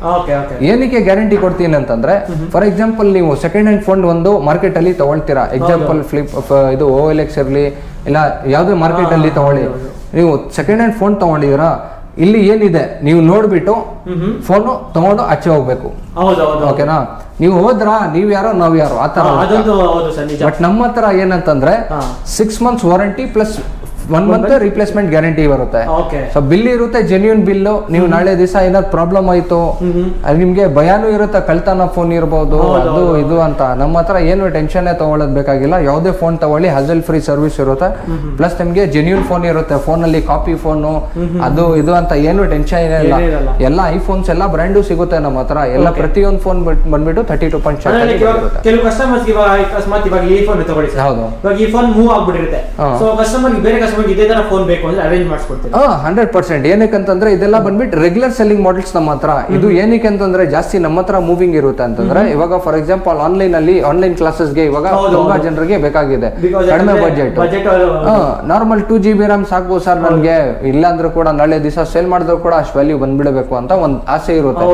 ಏನಕ್ಕೆ ಗ್ಯಾರಂಟಿ ಕೊಡ್ತೀನಿ ಅಂತಂದ್ರೆ, ಫಾರ್ ಎಕ್ಸಾಂಪಲ್ ನೀವು ಸೆಕೆಂಡ್ ಹ್ಯಾಂಡ್ ಫೋನ್ ಒಂದು ಮಾರ್ಕೆಟ್ ಅಲ್ಲಿ ತಗೊಳ್ತೀರಾ, ಎಕ್ಸಾಂಪಲ್ ಇದು OLX ಇರ್ಲಿ ಇಲ್ಲ ಯಾವ್ದೇ ಮಾರ್ಕೆಟ್ ಅಲ್ಲಿ ತಗೊಳ್ಳಿ, ನೀವು ಸೆಕೆಂಡ್ ಹ್ಯಾಂಡ್ ಫೋನ್ ತಗೊಂಡಿದ್ದೀರಾ, ಇಲ್ಲಿ ಏನಿದೆ ನೀವು ನೋಡ್ಬಿಟ್ಟು ಫೋನು ತಗೊಂಡು ಆಚೆ ಹೋಗ್ಬೇಕು. ಓಕೆನಾ? ನೀವು ಹೋದ್ರಾ ನೀವ್ ಯಾರೋ ನಾವ್ ಯಾರೋ ಆತರ. ಬಟ್ ನಮ್ಮ ಹತ್ರ ಏನಂತಂದ್ರೆ 6 months warranty plus 1 month replacement guarantee ಬರುತ್ತೆ. ಸೊ ಬಿಲ್ ಇರುತ್ತೆ, ಜೆನ್ಯೂನ್ ಬಿಲ್. ನೀವು ನಾಳೆ ದಿವಸ ಏನಾದ್ರು ಪ್ರಾಬ್ಲಮ್ ಆಯ್ತು, ನಿಮ್ಗೆ ಭಯಾನು ಇರುತ್ತೆ, ಕಳ್ತನ ಫೋನ್ ಇರ್ಬೋದು, ಅದು ಇದು ಅಂತ. ನಮ್ಮ ಹತ್ರ ಏನು ಟೆನ್ಷನ್ ತಗೊಳ್ಳೋದ್ ಬೇಕಾಗಿಲ್ಲ. ಯಾವುದೇ ಫೋನ್ ತಗೊಳ್ಳಿ, ಹಜಲ್ ಫ್ರೀ ಸರ್ವಿಸ್ ಇರುತ್ತೆ. ಪ್ಲಸ್ ನಿಮ್ಗೆ ಜೆನ್ಯೂನ್ ಫೋನ್ ಇರುತ್ತೆ. ಫೋನ್ ಅಲ್ಲಿ ಕಾಪಿ ಫೋನು ಅದು ಇದು ಅಂತ ಏನು ಟೆನ್ಷನ್ ಇಲ್ಲ. ಎಲ್ಲ ಐಫೋನ್ಸ್ ಎಲ್ಲ ಬ್ರ್ಯಾಂಡು ಸಿಗುತ್ತೆ ನಮ್ಮ ಹತ್ರ. ಎಲ್ಲ ಪ್ರತಿಯೊಂದು ಫೋನ್ ಬಂದ್ಬಿಟ್ಟು 32.5 ಕೆಲವು ಕಸ್ಟಮರ್ಸ್ ಅಕಸ್ಮಾತ್ ಇವಾಗ ಈ ಫೋನ್ ತಗೊಳ್ಳಿ, ಹೌದು, ಇವಾಗ ಈ ಫೋನ್ ಮೂವ್ ಆಗ್ಬಿಟ್ಟಿರುತ್ತೆ. ಸೊ ಕಸ್ಟಮರ್ ಬೇರೆ ಕಸ್ಟಮರ್ ಇದೇ ತರ ಫೋನ್ ಬೇಕು ಅಂದ್ರೆ ಅರೇಂಜ್ ಮಾಡಿಸ್ಕೊಡ್ತೀವಿ. 100%. ಏನಕ್ಕಂತಂದ್ರೆ ಇದೆಲ್ಲ ಬಂದ್ಬಿಟ್ಟು ರೆಗ್ಯುಲರ್ ಸೆಲ್ಲಿಂಗ್ ಮಾಡೆಲ್ಸ್ ನಮ್ಮ ಹತ್ರ. ಇದು ಏನಕ್ಕೆ ಅಂತಂದ್ರೆ ಜಾಸ್ತಿ ನಮ್ಮ ಹತ್ರ ಮೂವಿಂಗ್ ಇರುತ್ತೆ ಅಂತಂದ್ರೆ, ಇವಾಗ ಫಾರ್ ಎಕ್ಸಾಂಪಲ್ ಆನ್ಲೈನ್ ಕ್ಲಾಸಸ್ಗೆ ಇವಾಗ ತುಂಬಾ ಜನರಿಗೆ ಬೇಕಾಗಿದೆ ಕಡಿಮೆ ಬಜೆಟ್. ನಾರ್ಮಲ್ 2 GB RAM ಸಾಕು ಸರ್ ನನ್ಗೆ, ಇಲ್ಲಾಂದ್ರೂ ಕೂಡ ನಾಳೆ ದಿವಸ ಸೇಲ್ ಮಾಡಿದ್ರು ಕೂಡ ಅಷ್ಟು ವ್ಯಾಲ್ಯೂ ಬಂದ್ಬಿಡಬೇಕು ಅಂತ ಒಂದ್ ಆಸೆ ಇರುತ್ತೆ.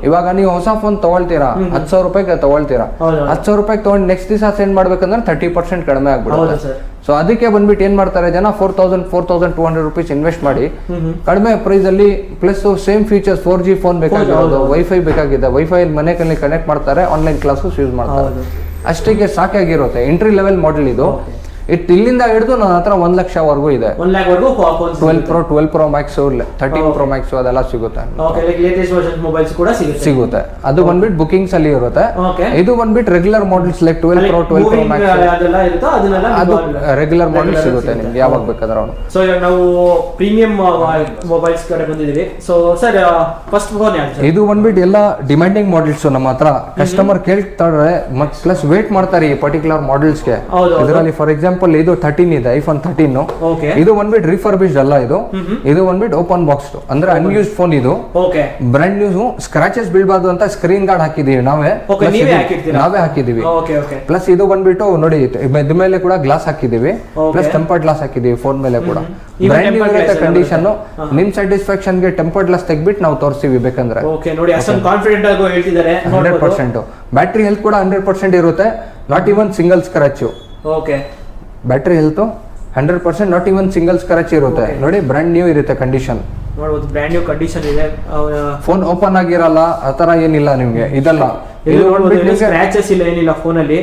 ಇವಾಗ ನೀವು ಹೊಸ ಫೋನ್ ತಗೊಳ್ತೀರಾ, 10,000 ರೂಪಾಯಿಗೆ ತಗೊಳ್ತೀರಾ, 10,000 ರೂಪಾಯಿಗೆ ತಗೊಂಡು ನೆಕ್ಸ್ಟ್ ದಿವಸ ಸೇಲ್ ಮಾಡ್ಬೇಕಂದ್ರೆ 30% ಕಡಿಮೆ ಆಗ್ಬಿಡುತ್ತೆ. ಸೊ ಅದಕ್ಕೆ ಬಂದ್ಬಿಟ್ಟು ಏನ್ ಮಾಡ್ತಾರೆ ಜನ, 4,200 ರೂಪೀಸ್ ಇನ್ವೆಸ್ಟ್ ಮಾಡಿ ಕಡಿಮೆ ಪ್ರೈಸ್ ಅಲ್ಲಿ plus same features 4G phone ಬೇಕಾಗಿರೋದು, ವೈಫೈ ಬೇಕಾಗಿದೆ, ವೈಫೈ ಮನೆಯಲ್ಲಿ ಕನೆಕ್ಟ್ ಮಾಡ್ತಾರೆ, ಆನ್ಲೈನ್ ಕ್ಲಾಸಸ್ ಯೂಸ್ ಮಾಡ್ತಾರೆ. ಅಷ್ಟಿಗೆ ಸಾಕಾಗಿರುತ್ತೆ. ಎಂಟ್ರಿ ಲೆವೆಲ್ ಮಾಡೆಲ್ ಇದು. ಇಲ್ಲಿಂದ ಹಿಡಿದು ನನ್ನ ಹತ್ರ 1 ಲಕ್ಷವರೆಗೂ ಇದೆ. 12 Pro, 12 Pro Max, 13 Pro Max ಅದೆಲ್ಲ ಸಿಗುತ್ತೆ. ಸಿಗುತ್ತೆ. ಅದು ಬಂದ್ಬಿಟ್ಟು ಬುಕಿಂಗ್ಸ್ ಅಲ್ಲಿ ಇರುತ್ತೆ. ಇದು ಬಂದ್ಬಿಟ್ಟು regular models like 12 Pro, 12 Pro Max ಅದು ರೆಗ್ಯುಲರ್ ಮಾಡೆಲ್ ಸಿಗುತ್ತೆ ನಿಮ್ಗೆ ಯಾವಾಗ ಬೇಕಾದ್ರೆ. ಸೊ ಇವಾಗ ನಾವು ಪ್ರೀಮಿಯಂ ಮೊಬೈಲ್ಸ್ ಕಡೆ ಬಂದಿದ್ದೀವಿ. ಸೊ ಸರ್ ಫಸ್ಟ್ ಫೋನ್ ಯಾವುದು? ಇದು ಬಂದ್ಬಿಟ್ಟು ಎಲ್ಲ ಡಿಮ್ಯಾಂಡಿಂಗ್ ಮಾಡೆಲ್ಸ್ ನಮ್ಮ ಹತ್ರ. ಕಸ್ಟಮರ್ ಕೇಳ್ತಾರೆ ಮತ್ತೆ ಪ್ಲಸ್ ವೇಟ್ ಮಾಡ್ತಾರೆ ಈ ಪರ್ಟಿಕ್ಯುಲರ್ ಮಾಡೆಲ್ಸ್ಗೆ. ಇದರಲ್ಲಿ ಫಾರ್ ಎಕ್ಸಾಂಪಲ್ ಇದು 13 ಇದೆ, iPhone 13. ಇದು ಬಂದ್ಬಿಟ್ಟು ರಿಫರ್ಬಿಶ್ಡ್ ಅಲ್ಲ, ಇದು ಬಂದ್ಬಿಟ್ಟು ಓಪನ್ ಬಾಕ್ಸ್ ಅಂದ್ರೆ ಅನ್ಯೂಸ್ಡ್ ಫೋನ್. ಇದು ಬ್ರ್ಯಾಂಡ್ ನ್ಯೂ, ಸ್ಕ್ರಾಚಸ್ ಬೀಳ್ಬಾರ್ದು ಅಂತ ಸ್ಕ್ರೀನ್ ಗಾರ್ಡ್ ಹಾಕಿದೀವಿ ನಾವೇ ಹಾಕಿದೀವಿ. ಪ್ಲಸ್ ಇದು ಬಂದ್ಬಿಟ್ಟು ನೋಡಿ ಇದ್ರ ಮೇಲೆ ಕೂಡ ಗ್ಲಾಸ್ ಹಾಕಿದೀವಿ, ಪ್ಲಸ್ ಟೆಂಪರ್ಡ್ ಗ್ಲಾಸ್ ಹಾಕಿದೀವಿ ಫೋನ್ ಮೇಲೆ ಕೂಡ. ಬ್ರ್ಯಾಂಡ್ ನ್ಯೂ ಇರುತ್ತೆ ಕಂಡೀಷನ್. ನಿಮ್ ಸ್ಯಾಟಿಸ್ಫ್ಯಾಕ್ಷನ್ ಗೆ ಟೆಂಪರ್ಡ್ ಗ್ಲಾಸ್ ತೆಗ್ಬಿಟ್ಟು ನಾವು ತೋರಿಸ್ತೀವಿ ಬೇಕಂದ್ರೆ. 100%. ಬ್ಯಾಟ್ರಿ ಹೆಲ್ತ್ ಕೂಡ 100% ಇರುತ್ತೆ, not even single scratch. Battery health 100%, not even single scratch ಇರುತ್ತೆ. ನೋಡಿ ಬ್ರ್ಯಾಂಡ್ ನ್ಯೂ ಇರುತ್ತೆ ಕಂಡೀಷನ್. ಬ್ರ್ಯಾಂಡ್ ನ್ಯೂ ಕಂಡೀಷನ್ ಇದೆ. ಫೋನ್ ಓಪನ್ ಆಗಿರಲ್ಲ, ಆತರ ಏನಿಲ್ಲ ನಿಮ್ಗೆ. ಇದಲ್ಲ, ಸ್ಕ್ರಾಚಸ್ ಇಲ್ಲ, ಏನಿಲ್ಲ ಫೋನ್ ಅಲ್ಲಿ.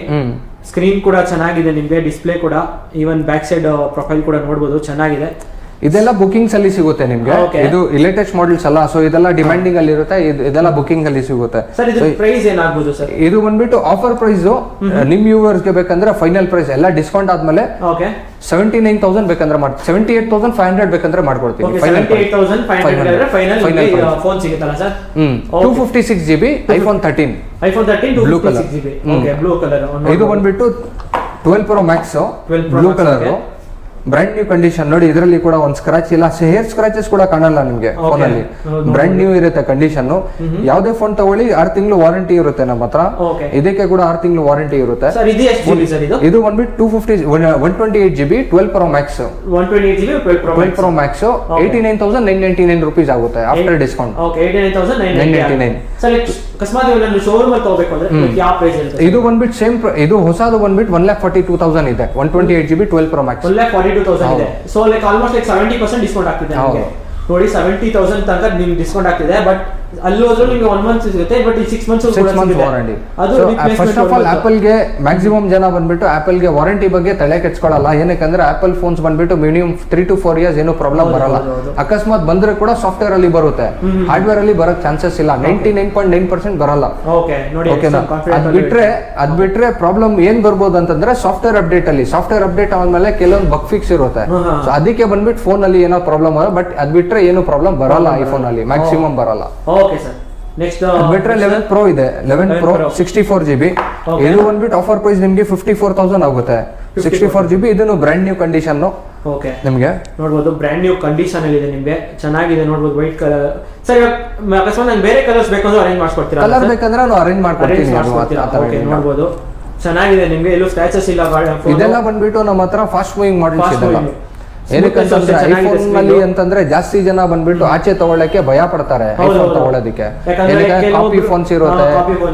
ಸ್ಕ್ರೀನ್ ಕೂಡ ಚೆನ್ನಾಗಿದೆ ನಿಮ್ಗೆ, ಡಿಸ್ಪ್ಲೇ ಕೂಡ, ಈವನ್ ಬ್ಯಾಕ್ ಸೈಡ್ ಪ್ರೊಫೈಲ್ ಕೂಡ ನೋಡಬಹುದು, ಚೆನ್ನಾಗಿದೆ. ಇದೆಲ್ಲ ಬುಕಿಂಗ್ಸ್ ಅಲ್ಲಿ ಸಿಗುತ್ತೆ ನಿಮ್ಗೆ. ಇದು ಲೇಟೆಸ್ಟ್ ಮಾಡೆಲ್ಸ್ ಅಲ್ಲ, ಸೊ ಇದೆಲ್ಲ ಡಿಮ್ಯಾಂಡಿಂಗ್ ಅಲ್ಲಿ ಇರುತ್ತೆ, ಇದೆಲ್ಲ ಬುಕಿಂಗ್ ಅಲ್ಲಿ ಸಿಗುತ್ತೆ. ಇದು ಬಂದ್ಬಿಟ್ಟು ಆಫರ್ ಪ್ರೈಸ್ ನಿಮ್ ವ್ಯೂವರ್ಸ್ ಗೆ ಬೇಕಂದ್ರೆ ಫೈನಲ್ ಪ್ರೈಸ್ ಎಲ್ಲ ಡಿಸ್ಕೌಂಟ್ ಆದ್ಮೇಲೆ 79,000 ಬೇಕಂದ್ರೆ 78,500 ಬೇಕಂದ್ರೆ ಮಾಡ್ಕೊಡ್ತೀವಿ. 256 GB iPhone 13 ಬ್ಲೂ ಕಲರ್. ಇದು ಬಂದ್ಬಿಟ್ಟು 12 Pro Max blue colour, brand new condition. ನೋಡಿ ಇದರಲ್ಲಿ ಕೂಡ ಒಂದ್ ಸ್ಕ್ರಾಚ್ ಇಲ್ಲ, ಹೇರ್ ಸ್ಕ್ರಾಚಸ್ ಕೂಡ ಕಾಣಲ್ಲ ನಿಮ್ಗೆ ಫೋನ್ ಅಲ್ಲಿ. ಬ್ರ್ಯಾಂಡ್ ನ್ಯೂ ಇರುತ್ತೆ ಕಂಡೀಷನ್. ಯಾವ್ದೇ ಫೋನ್ ತಗೊಳ್ಳಿ 6 ತಿಂಗಳು ವಾರಂಟಿ ಇರುತ್ತೆ ನಮ್ಮ ಹತ್ರ. ಇದಕ್ಕೆ ಕೂಡ 6 ತಿಂಗಳು ವಾರಂಟಿ ಇರುತ್ತೆ. ಇದು ಬಂದ್ಬಿಟ್ಟು 128 GB 12 Pro Max 12 Pro Max 89,999 rupees ಆಗುತ್ತೆ ಆಫ್ಟರ್ ಡಿಸ್ಕೌಂಟ್. 999. ಇದು ಬಂದ್ಬಿಟ್ಟು ಸೇಮ್, ಇದು ಹೊಸದು ಬಂದ್ಬಿಟ್ಟು 1,42,000 ಇದೆ. 128 GB 12 Pro Max 1,42,000 ಇದೆ. ಸೊ ಲೈಕ್ ಆಲ್ಮೋಸ್ಟ್ 70% ಡಿಸ್ಕೌಂಟ್ ಆಗ್ತಿದೆ ನಿಮಗೆ. ನೋಡಿ 70,000 ತನಕ ನಿಮ್ಗೆ ಡಿಸ್ಕೌಂಟ್ ಆಗ್ತಿದೆ. ಬಟ್ ಅಲ್ಲಿ ಹೋದ್ರೆ ನಿಮಗೆ 1 ಮಂತ್ ಸಿಗುತ್ತೆ, ಬಟ್ ಈ 6 months warranty. First of all apple ಗೆ ಮ್ಯಾಕ್ಸಿಮಮ್ ಜನ ಬಂದ್ಬಿಟ್ಟು ಆಪಲ್ ಗೆ ವಾರಂಟಿ ಬಗ್ಗೆ ತಲೆ ಕೆಡ್ಸ್ಕೊಳ್ಳಲ್ಲ. ಏನಕ್ಕಂದ್ರೆ ಆಪಲ್ ಫೋನ್ಸ್ ಬಂದ್ಬಿಟ್ಟು ಮಿನಿಮಮ್ 3 to 4 years ಏನು ಪ್ರಾಬ್ಲಮ್ ಬರಲ್ಲ. ಅಕಸ್ಮಾತ್ ಬಂದ್ರೆ ಕೂಡ ಸಾಫ್ಟ್ವೇರ್ ಅಲ್ಲಿ ಬರುತ್ತೆ, ಹಾರ್ಡ್ವೇರ್ ಅಲ್ಲಿ ಬರಕ್ ಚಾನ್ಸಸ್ ಇಲ್ಲ. 99.9% ಬರಲ್ಲ. ಓಕೆನಾ? ಅದ್ ಬಿಟ್ರೆ ಪ್ರಾಬ್ಲಮ್ ಏನ್ ಬರ್ಬೋದು ಅಂತಂದ್ರೆ ಸಾಫ್ಟ್ವೇರ್ ಅಪ್ಡೇಟ್ ಆದ್ಮೇಲೆ ಕೆಲವೊಂದು ಬಗ್ ಫಿಕ್ಸ್ ಇರುತ್ತೆ. ಸೊ ಅದಕ್ಕೆ ಬಂದ್ಬಿಟ್ಟು ಫೋನ್ ಅಲ್ಲಿ ಏನೋ ಪ್ರಾಬ್ಲಮ್ ಬರಲ್ಲ. ಬಟ್ ಅದ್ ಬಿಟ್ರೆ ಏನು ಪ್ರಾಬ್ಲಮ್ ಬರಲ್ಲ ಐಫೋನ್ ಅಲ್ಲಿ, ಮ್ಯಾಕ್ಸಿಮಮ್ ಬರಲ್ಲ. ನೆಕ್ಸ್ಟ್ ಬಿಟ್ರೆ 11 Pro ಇದೆ, 11 Pro 64 GB. ಇದು ಬಂದ್ಬಿಟ್ಟು ಆಫರ್ ಪ್ರೈಸ್ ನಿಮ್ಗೆ 54,000 ಆಗುತ್ತೆ. 64 GB. ಇದನ್ನು ಬ್ರ್ಯಾಂಡ್ ನ್ಯೂ ಕಂಡೀಷನ್ ನಿಮ್ಗೆ ನೋಡಬಹುದು. ಬ್ರ್ಯಾಂಡ್ ನ್ಯೂ ಕಂಡೀಷನ್ ಅಲ್ಲಿ ಇದೆ ನಿಮ್ಗೆ, ಚೆನ್ನಾಗಿದೆ ನೋಡಬಹುದು. White colour. ಸರ್ ಅಕಸ್ಮಾತ್ ನಂಗೆ ಬೇರೆ ಕಲರ್ಸ್ ಬೇಕಂದ್ರೆ ಅರೇಂಜ್ ಮಾಡ್ಕೊಡ್ತೀರಾ? ಕಲರ್ ಬೇಕಂದ್ರೆ ನಾನು ಅರೇಂಜ್ ಮಾಡ್ಕೊಡ್ತೀನಿ. ನೋಡಬಹುದು ಚೆನ್ನಾಗಿದೆ, ನಿಮ್ಗೆ ಎಲ್ಲೂ ಸ್ಕ್ರಾಚಸ್ ಇಲ್ಲ. ಇದೆಲ್ಲ ಬಂದ್ಬಿಟ್ಟು ನಮ್ಮ ಹತ್ರ ಫಾಸ್ಟ್ ಮೂವಿಂಗ್ ಮಾಡಲ್ಸ್ ಇದೆಲ್ಲ. ಏನಕ್ಕಂತಂದ್ರೆ ಐಫೋನ್ ನಲ್ಲಿ ಅಂತಂದ್ರೆ ಜಾಸ್ತಿ ಜನ ಬಂದ್ಬಿಟ್ಟು ಆಚೆ ತಗೊಳ್ಳಕ್ಕೆ ಭಯ ಪಡ್ತಾರೆ ಐಫೋನ್ ತಗೊಳ್ಳೋದಕ್ಕೆ. ಕಾಪಿ ಫೋನ್ಸ್ ಇರುತ್ತೆ,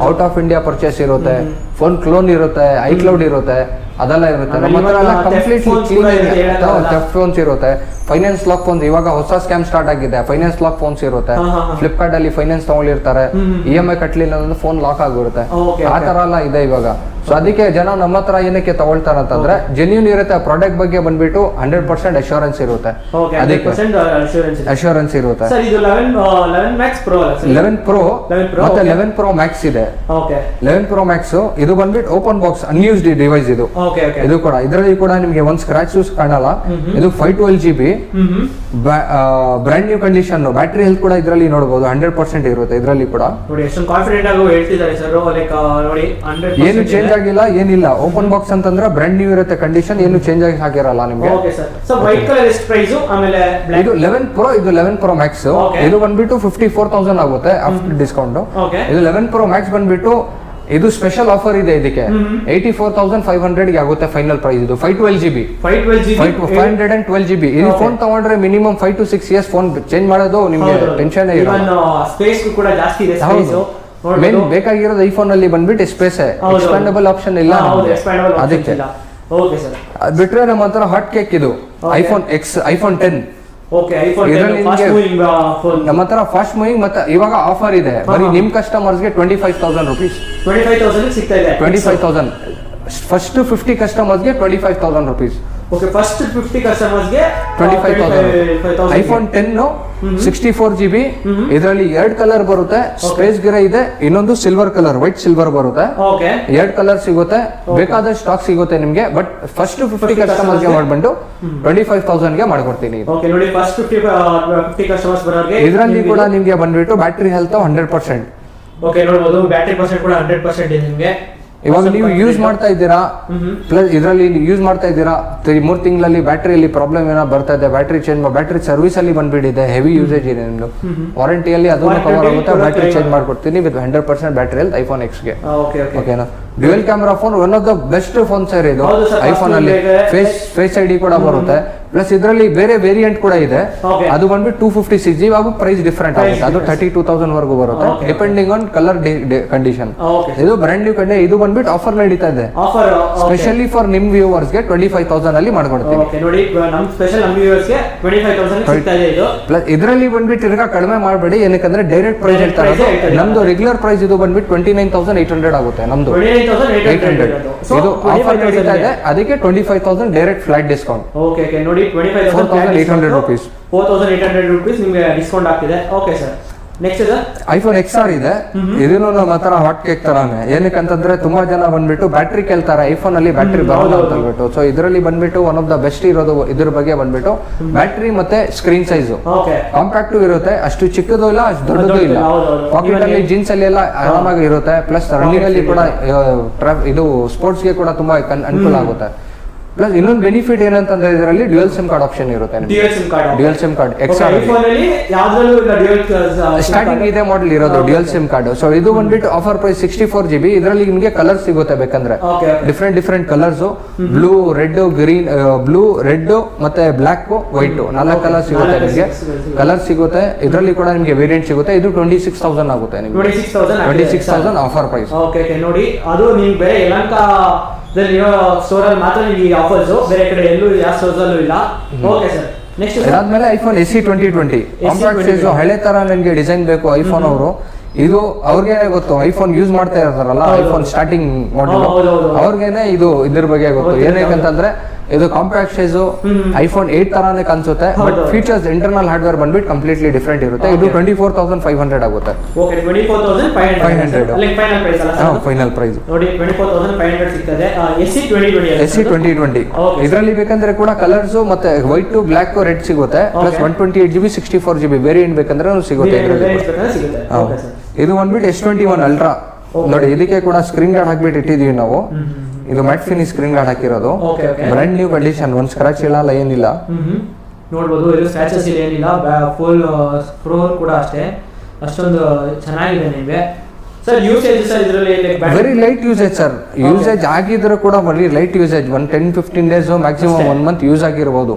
ಔಟ್ ಆಫ್ ಇಂಡಿಯಾ ಪರ್ಚೇಸ್ ಇರುತ್ತೆ, ಫೋನ್ ಕ್ಲೋನ್ ಇರುತ್ತೆ, ಐಕ್ಲೌಡ್ ಇರುತ್ತೆ, ಅದೆಲ್ಲ ಇರುತ್ತೆ. ನಮ್ಮ ಹತ್ರ ಎಲ್ಲ ಕಂಪ್ಲೀಟ್ಲಿ ಕ್ಲೀನ್ ಫೋನ್ಸ್ ಇರುತ್ತೆ. ಫೈನಾನ್ಸ್ ಲಾಕ್ ಫೋನ್ಸ್ ಇವಾಗ ಹೊಸ ಸ್ಕ್ಯಾಮ್ ಸ್ಟಾರ್ಟ್ ಆಗಿದೆ. ಫೈನಾನ್ಸ್ ಲಾಕ್ ಫೋನ್ಸ್ ಇರುತ್ತೆ. ಫ್ಲಿಪ್ಕಾರ್ಟ್ ಅಲ್ಲಿ ಫೈನಾನ್ಸ್ ತಗೊಂಡಿರ್ತಾರೆ, EMI ಕಟ್ಲಿಲ್ಲ ಅಂದ್ರೆ ಫೋನ್ ಲಾಕ್ ಆಗಿರುತ್ತೆ. ಆ ತರ ಎಲ್ಲ ಇದೆ ಇವಾಗ. ಸೊ ಅದಕ್ಕೆ ಜನ ನಮ್ಮ ಹತ್ರ ಏನಕ್ಕೆ ತಗೊಳ್ತಾರೆ ಅಂತಂದ್ರೆ ಜೆನ್ಯೂನ್ ಇರುತ್ತೆ. ಪ್ರಾಡಕ್ಟ್ ಬಗ್ಗೆ ಬಂದ್ಬಿಟ್ಟು 100% ಅಶ್ಯೂರೆನ್ಸ್ ಇರುತ್ತೆ. ಅದಕ್ಕೆ ಅಶ್ಯೂರೆನ್ಸ್ ಇರುತ್ತೆ. 11 Pro ಮತ್ತೆ 11 Pro Max ಇದೆ. 11 Pro Max ಇದು ಬಂದ್ಬಿಟ್ಟು ಓಪನ್ ಬಾಕ್ಸ್ ಅನ್ಯೂಸ್ಡ್ ಡಿವೈಸ್ ಇದು. ಇದು ಕೂಡ ಇದರಲ್ಲಿ ಕೂಡ ನಿಮ್ಗೆ ಒಂದ್ ಸ್ಕ್ರಾಚಸ್ ಕಾಣಲ್ಲ. ಇದು 512 GB brand new condition. Battery health ಕೂಡ ಇದರಲ್ಲಿ ನೋಡಬಹುದು 100% ಇರುತ್ತೆ. ಇದರಲ್ಲಿ ಕೂಡ ನೋಡಿ ಎಷ್ಟು ಕಾನ್ಫಿಡೆಂಟ್ ಆಗಿ ಹೇಳ್ತಿದ್ದಾರೆ ಸರ್. ಲೈಕ್ ನೋಡಿ 100% ಏನು ಚೇಂಜ್ ಆಗಿಲ್ಲ, ಏನಿಲ್ಲ. ಓಪನ್ ಬಾಕ್ಸ್ ಅಂತಂದ್ರೆ ಬ್ರ್ಯಾಂಡ್ ನ್ಯೂ ಇರುತ್ತೆ ಕಂಡೀಷನ್, ಏನು ಚೇಂಜ್ ಆಗಿ ಹಾಕಿರಲ್ಲ ನಿಮ್ಗೆ. Okay sir. So white colour ಎಷ್ಟು ಪ್ರೈಸ್? ಆಮೇಲೆ ಇದು 11 Pro, ಇದು 11 Pro Max. ಇದು ಬಂದ್ಬಿಟ್ಟು 54,000 ಆಗುತ್ತೆ ಆಫ್ಟರ್ ಡಿಸ್ಕೌಂಟ್. ಇದು 11 Pro Max ಬಂದ್ಬಿಟ್ಟು ಇದು ಸ್ಪೆಷಲ್ ಆಫರ್ ಇದೆ. ಇದಕ್ಕೆ 84,500 ಗೆ ಆಗುತ್ತೆ ಫೈನಲ್ ಪ್ರೈಸ್. ಇದು 512 GB 512 GB. ಇದು ಫೋನ್ ತಗೊಂಡ್ರೆ minimum 5 to 6 years phone change ಮಾಡೋದು ನಿಮ್ಗೆ ಟೆನ್ಷನ್ ಇರಲ್ಲ. ಸ್ಪೇಸ್ ಕೂಡ ಜಾಸ್ತಿ ಇದೆ. ಮೇನ್ ಬೇಕಾಗಿರೋದು ಐಫೋನ್ ಅಲ್ಲಿ ಬಂದ್ಬಿಟ್ಟು ಸ್ಪೇಸ್, ಎಕ್ಸ್ಪ್ಯಾಂಡಬಲ್ ಆಪ್ಷನ್ ಇಲ್ಲ ಅದಕ್ಕೆ. Okay sir. ಬಿಟ್ರೆ ನಮ್ಮ ಹತ್ರ ಹಾಟ್ ಕೇಕ್ ಇದು ಐಫೋನ್ X, ಐಫೋನ್ 10. ನಮ್ಮ ಹತ್ರ ಫಾಸ್ಟ್ ಮೂವಿಂಗ್ ಮತ್ತೆ ಇವಾಗ ಆಫರ್ ಇದೆ. ಬರೀ ನಿಮ್ ಕಸ್ಟಮರ್ಸ್ ಗೆ 25,000 rupees. 25,000 ಸಿಗ್ತಾ ಇದೆ. 25,000 ಫಸ್ಟ್ 50 ಕಸ್ಟಮರ್ಸ್ ಗೆ 25,000 rupees. ಓಕೆ, ಫಸ್ಟ್ 50 ಕಸ್ಟಮರ್ಸ್ ಗೆ 25,000. IPhone 10 64 GB. ಇದರಲ್ಲಿ 2 ಕಲರ್ ಬರುತ್ತೆ. ಸ್ಪೇಸ್ ಗ್ರೇ ಇದೆ, ಇನ್ನೊಂದು ಸಿಲ್ವರ್ ಕಲರ್, ವೈಟ್ ಸಿಲ್ವರ್ ಬರುತ್ತೆ. 2 ಕಲರ್ ಸಿಗುತ್ತೆ. ಬೇಕಾದ ಸ್ಟಾಕ್ ಸಿಗುತ್ತೆ ನಿಮ್ಗೆ. ಬಟ್ ಫಸ್ಟ್ 50 ಕಸ್ಟಮರ್ಸ್ ಗೆ ಮಾಡ್ಬಿಟ್ಟು 25,000 ಗೆ ಮಾಡ್ಕೊಡ್ತೀನಿ. ಓಕೆ ನೋಡಿ, ಫಸ್ಟ್ 50 ಕಸ್ಟಮರ್ಸ್ ಬರೋರಿಗೆ ಇದರಲ್ಲಿ ಕೂಡ ನಿಮ್ಗೆ ಬಂದ್ಬಿಟ್ಟು ಬ್ಯಾಟರಿ ಹೆಲ್ತ್ 100%. ಓಕೆ ನೋಡಬಹುದು, ಬ್ಯಾಟರಿ ಪರ್ಸೆಂಟ್ ಕೂಡ 100% ಇದೆ ನಿಮ್ಗೆ. ಇವಾಗ ನೀವು ಯೂಸ್ ಮಾಡ್ತಾ ಇದ್ದೀರಾ, ಪ್ಲಸ್ ಇದರಲ್ಲಿ ಯೂಸ್ ಮಾಡ್ತಾ ಇದ್ದೀರಾ 3 ತಿಂಗಳಲ್ಲಿ ಬ್ಯಾಟರಿಯಲ್ಲಿ ಪ್ರಾಬ್ಲಮ್ ಏನೋ ಬರ್ತಾ ಇದೆ, ಬ್ಯಾಟರಿ ಚೇಂಜ್ ಬ್ಯಾಟರಿ ಸರ್ವಿಸ್ ಅಲ್ಲಿ ಬಂದ್ಬಿಟ್ಟಿದೆ, ಹೆವಿ ಯೂಸೇಜ್ ಇದೆ ನಿಮ್ದು, ವಾರಂಟಿಯಲ್ಲಿ ಅದನ್ನು ಕವರ್ ಆಗುತ್ತೆ. ಬ್ಯಾಟರಿ ಚೇಂಜ್ ಮಾಡ್ಕೊಡ್ತೀನಿ with 100% battery health iPhone X ಗೆ. ಓಕೆನಾ? Dual camera phone, one of the best phone sir ಇದು. ಐಫೋನ್ ಅಲ್ಲಿ ಫೇಸ್ ID ಕೂಡ ಬರುತ್ತೆ. ಪ್ಲಸ್ ಇದರಲ್ಲಿ ಬೇರೆ ವೇರಿಯಂಟ್ ಕೂಡ ಇದೆ. ಅದು ಬಂದ್ಬಿಟ್ಟು 256 GB. ಹಾಗೂ ಪ್ರೈಸ್ ಡಿಫರೆಂಟ್ ಆಗುತ್ತೆ. ಅದು 32,000 ವರೆಗೂ ಬರುತ್ತೆ, ಡಿಪೆಂಡಿಂಗ್ ಆನ್ ಕಲರ್ ಕಂಡೀಷನ್. ಇದು ಬ್ರ್ಯಾಂಡ್ ನ್ಯೂ ಕಂಡೆ. ಇದು ಬಂದ್ಬಿಟ್ಟು ಆಫರ್ ನಡೀತಾ ಇದೆ ಸ್ಪೆಷಲಿ ಫಾರ್ ನಿಮ್ ವ್ಯೂವರ್ಸ್ ಗೆ 25,000 ಅಲ್ಲಿ ಮಾಡ್ಕೊಡ್ತೀನಿ. ಪ್ಲಸ್ ಇದರಲ್ಲಿ ಬಂದ್ಬಿಟ್ಟು ತಿರ್ಗಾ ಕಡಿಮೆ ಮಾಡಬೇಡಿ, ಏನಕ್ಕಂದ್ರೆ ಡೈರೆಕ್ಟ್ ಪ್ರೈಸ್ ಹೇಳ್ತಾರೆ. ನಮ್ದು ರೆಗ್ಯುಲರ್ ಪ್ರೈಸ್ ಇದು ಬಂದ್ಬಿಟ್ಟು 29,800 ಆಗುತ್ತೆ ನಮ್ದು. 800 ಇದು ಆಫರ್ ನಡೀತಾ ಇದೆ, ಅದಕ್ಕೆ 25,000 ಡೈರೆಕ್ಟ್ ಫ್ಲಾಟ್ ಡಿಸ್ಕೌಂಟ್. ಓಕೆ ನೋಡಿ, 4,800 rupees. 4,800 rupees ನಿಮಗೆ ಡಿಸ್ಕೌಂಟ್ ಆಗ್ತಿದೆ. Okay sir. ನೆಕ್ಸ್ಟ್ ಇದೆ ಐಫೋನ್ XR ಇದೆ. ಇದನ್ನು ನಮ್ಮ ಹತ್ರ ಹಾಟ್ ಕೇಕ್ ತರಾನೆ. ಏನಕ್ಕಂತಂದ್ರೆ ತುಂಬಾ ಜನ ಬಂದ್ಬಿಟ್ಟು ಬ್ಯಾಟ್ರಿ ಕೇಳ್ತಾರೆ, ಐಫೋನ್ ಅಲ್ಲಿ ಬ್ಯಾಟ್ರಿ ಬರೋಲ್ಲ ಅಂತ ಹೇಳ್ಬಿಟ್ಟು. ಸೊ ಇದರಲ್ಲಿ ಬಂದ್ಬಿಟ್ಟು ಒನ್ ಆಫ್ ದ ಬೆಸ್ಟ್ ಇರೋದು ಇದ್ರ ಬಗ್ಗೆ ಬಂದ್ಬಿಟ್ಟು ಬ್ಯಾಟ್ರಿ ಮತ್ತೆ ಸ್ಕ್ರೀನ್ ಸೈಜ್ ಕಾಂಪ್ಯಾಕ್ಟಿವ್ ಇರುತ್ತೆ. ಅಷ್ಟು ಚಿಕ್ಕದು ಇಲ್ಲ, ಅಷ್ಟು ದೊಡ್ಡದು ಇಲ್ಲ. ಪಾಕೆಟ್ ಅಲ್ಲಿ ಜೀನ್ಸ್ ಅಲ್ಲಿ ಎಲ್ಲ ಆರಾಮಾಗಿ ಇರುತ್ತೆ. ಪ್ಲಸ್ ರನ್ನಿಂಗ್ ಅಲ್ಲಿ ಕೂಡ ಇದು ಸ್ಪೋರ್ಟ್ಸ್ ಗೆ ಕೂಡ ತುಂಬಾ ಅನುಕೂಲ ಆಗುತ್ತೆ. ಪ್ಲಸ್ ಇನ್ನೊಂದು ಬೆನಿಫಿಟ್ ಏನಂತಂದ್ರೆ ಇದರಲ್ಲಿ ಡ್ಯುಯಲ್ ಸಿಮ್ ಕಾರ್ಡ್ ಆಪ್ಷನ್ ಇರುತ್ತೆ. Dual sim card XR starting ಇದೆ ಮಾಡೆಲ್ ಇರೋದು ಡ್ಯುಯಲ್ ಸಿಮ್ ಕಾರ್ಡ್. ಸೊ ಇದು ಬಂದ್ಬಿಟ್ಟು ಆಫರ್ ಪ್ರೈಸ್ 64 GB. ಇದರಲ್ಲಿ ನಿಮಗೆ ಕಲರ್ ಸಿಗುತ್ತೆ ಬೇಕಂದ್ರೆ, different colours, blue, red, green, blue, red ಮತ್ತೆ ಬ್ಲಾಕ್, ವೈಟ್, 4 ಕಲರ್ ಸಿಗುತ್ತೆ ನಿಮಗೆ. ಕಲರ್ ಸಿಗುತ್ತೆ. ಇದರಲ್ಲಿ ಕೂಡ ನಿಮಗೆ ವೇರಿಯಂಟ್ ಸಿಗುತ್ತೆ. ಇದು 26,000 ಆಗುತ್ತೆ ನಿಮಗೆ. 26,000 ಆಫರ್ ಪ್ರೈಸ್. ನೋಡಿ, ಅದು ನೀವು ಬೇರೆ ಯಲಹಂಕ ಸ್ಟೋರ್ ಅಲ್ಲಿ ಮಾತ್ರ ನಿಮಗೆ ಆಫರ್ಸ್, ಬೇರೆ ಕಡೆ ಎಲ್ಲೂ ಯಾವ ಸ್ಟೋರ್ಸ್ ಅಲ್ಲೂ ಇಲ್ಲ. Okay sir. ನೆಕ್ಸ್ಟ್ ಅದಾದ್ಮೇಲೆ ಐಫೋನ್ SE 2020 ಕಾಂಪ್ಯಾಕ್ಟ್ ಸೈಜ್, ಹಳೆ ತರ ನನಗೆ ಡಿಸೈನ್ ಬೇಕು ಐಫೋನ್ ಅವರು. ಇದು ಅವ್ರಿಗೇನೆ ಗೊತ್ತು, ಐಫೋನ್ ಯೂಸ್ ಮಾಡ್ತಾ ಇರ್ತಾರಲ್ಲ, ಐಫೋನ್ ಸ್ಟಾರ್ಟಿಂಗ್ ಮಾಡೆಲ್, ಅವ್ರಿಗೇನೆ ಇದು ಇದ್ರ ಬಗ್ಗೆ ಗೊತ್ತು. ಏನಕ್ಕಂತಂದ್ರೆ ಇದು ಕಾಂಪ್ಯಾಕ್ಟ್ ಸೈಜ್ ಐಫೋನ್ 8 ತರಾನೇ ಕಾಣಿಸುತ್ತೆ. ಬಟ್ ಫೀಚರ್ಸ್ ಇಂಟರ್ನಲ್ ಹಾರ್ಡ್ವೇರ್ ಬಂದ್ಬಿಟ್ಟು ಕಂಪ್ಲೀಟ್ಲಿ ಡಿಫರೆಂಟ್ ಇರುತ್ತೆ. ಇದು 24,500 ಆಗುತ್ತೆ. ಓಕೆ, 24,500 ಫೈನಲ್ ಪ್ರೈಸ್ ನೋಡಿ. 24,500 ಸಿಗ್ತದೆ. SE 2020 ಇದರಲ್ಲಿ ಬೇಕಂದ್ರೆ ಕೂಡ ಕಲರ್ಸ್ ಮತ್ತೆ ವೈಟ್, ಬ್ಲಾಕ್, ರೆಡ್ ಸಿಗುತ್ತೆ. ಪ್ಲಸ್ 128 GB 64 GB ವೇರಿಯಂಟ್ ಬೇಕಂದ್ರೆ ಸಿಗುತ್ತೆ. ಇದು ಬಂದ್ಬಿಟ್ಟು S21 ಅಲ್ಟ್ರಾ ನೋಡಿ. ಇದಕ್ಕೆ ಕೂಡ ಸ್ಕ್ರೀನ್ ಗಾರ್ಡ್ ಹಾಕ್ಬಿಟ್ಟು ಇಟ್ಟಿದೀವಿ ನಾವು. ಇದು ಮ್ಯಾಟ್ ಫಿನಿಶ್ ಸ್ಕ್ರೀನ್ ಗಾರ್ಡ್ ಹಾಕಿರೋದು, ಬ್ರ್ಯಾಂಡ್ ನ್ಯೂ ಕಂಡೀಷನ್, ಒಂದ್ ಸ್ಕ್ರಾಚ್ ಇಲ್ಲ, ಏನಿಲ್ಲ. ನೋಡಬಹುದು, ಇದು ಸ್ಕ್ರಾಚಸ್ ಏನಿಲ್ಲ. ಫುಲ್ ಪ್ರೋ ಕೂಡ ಅಷ್ಟೇ, ಅಷ್ಟೊಂದು ಚೆನ್ನಾಗಿದೆ ನಿಮಗೆ. ಸರ್ ಯೂಸೇಜ್ ಸರ್ ಇದರಲ್ಲಿ very light usage sir. Usage ಆಗಿದ್ರು ಕೂಡ very light usage. 10-15 days maximum 1 month use ಆಗಿರ್ಬೋದು.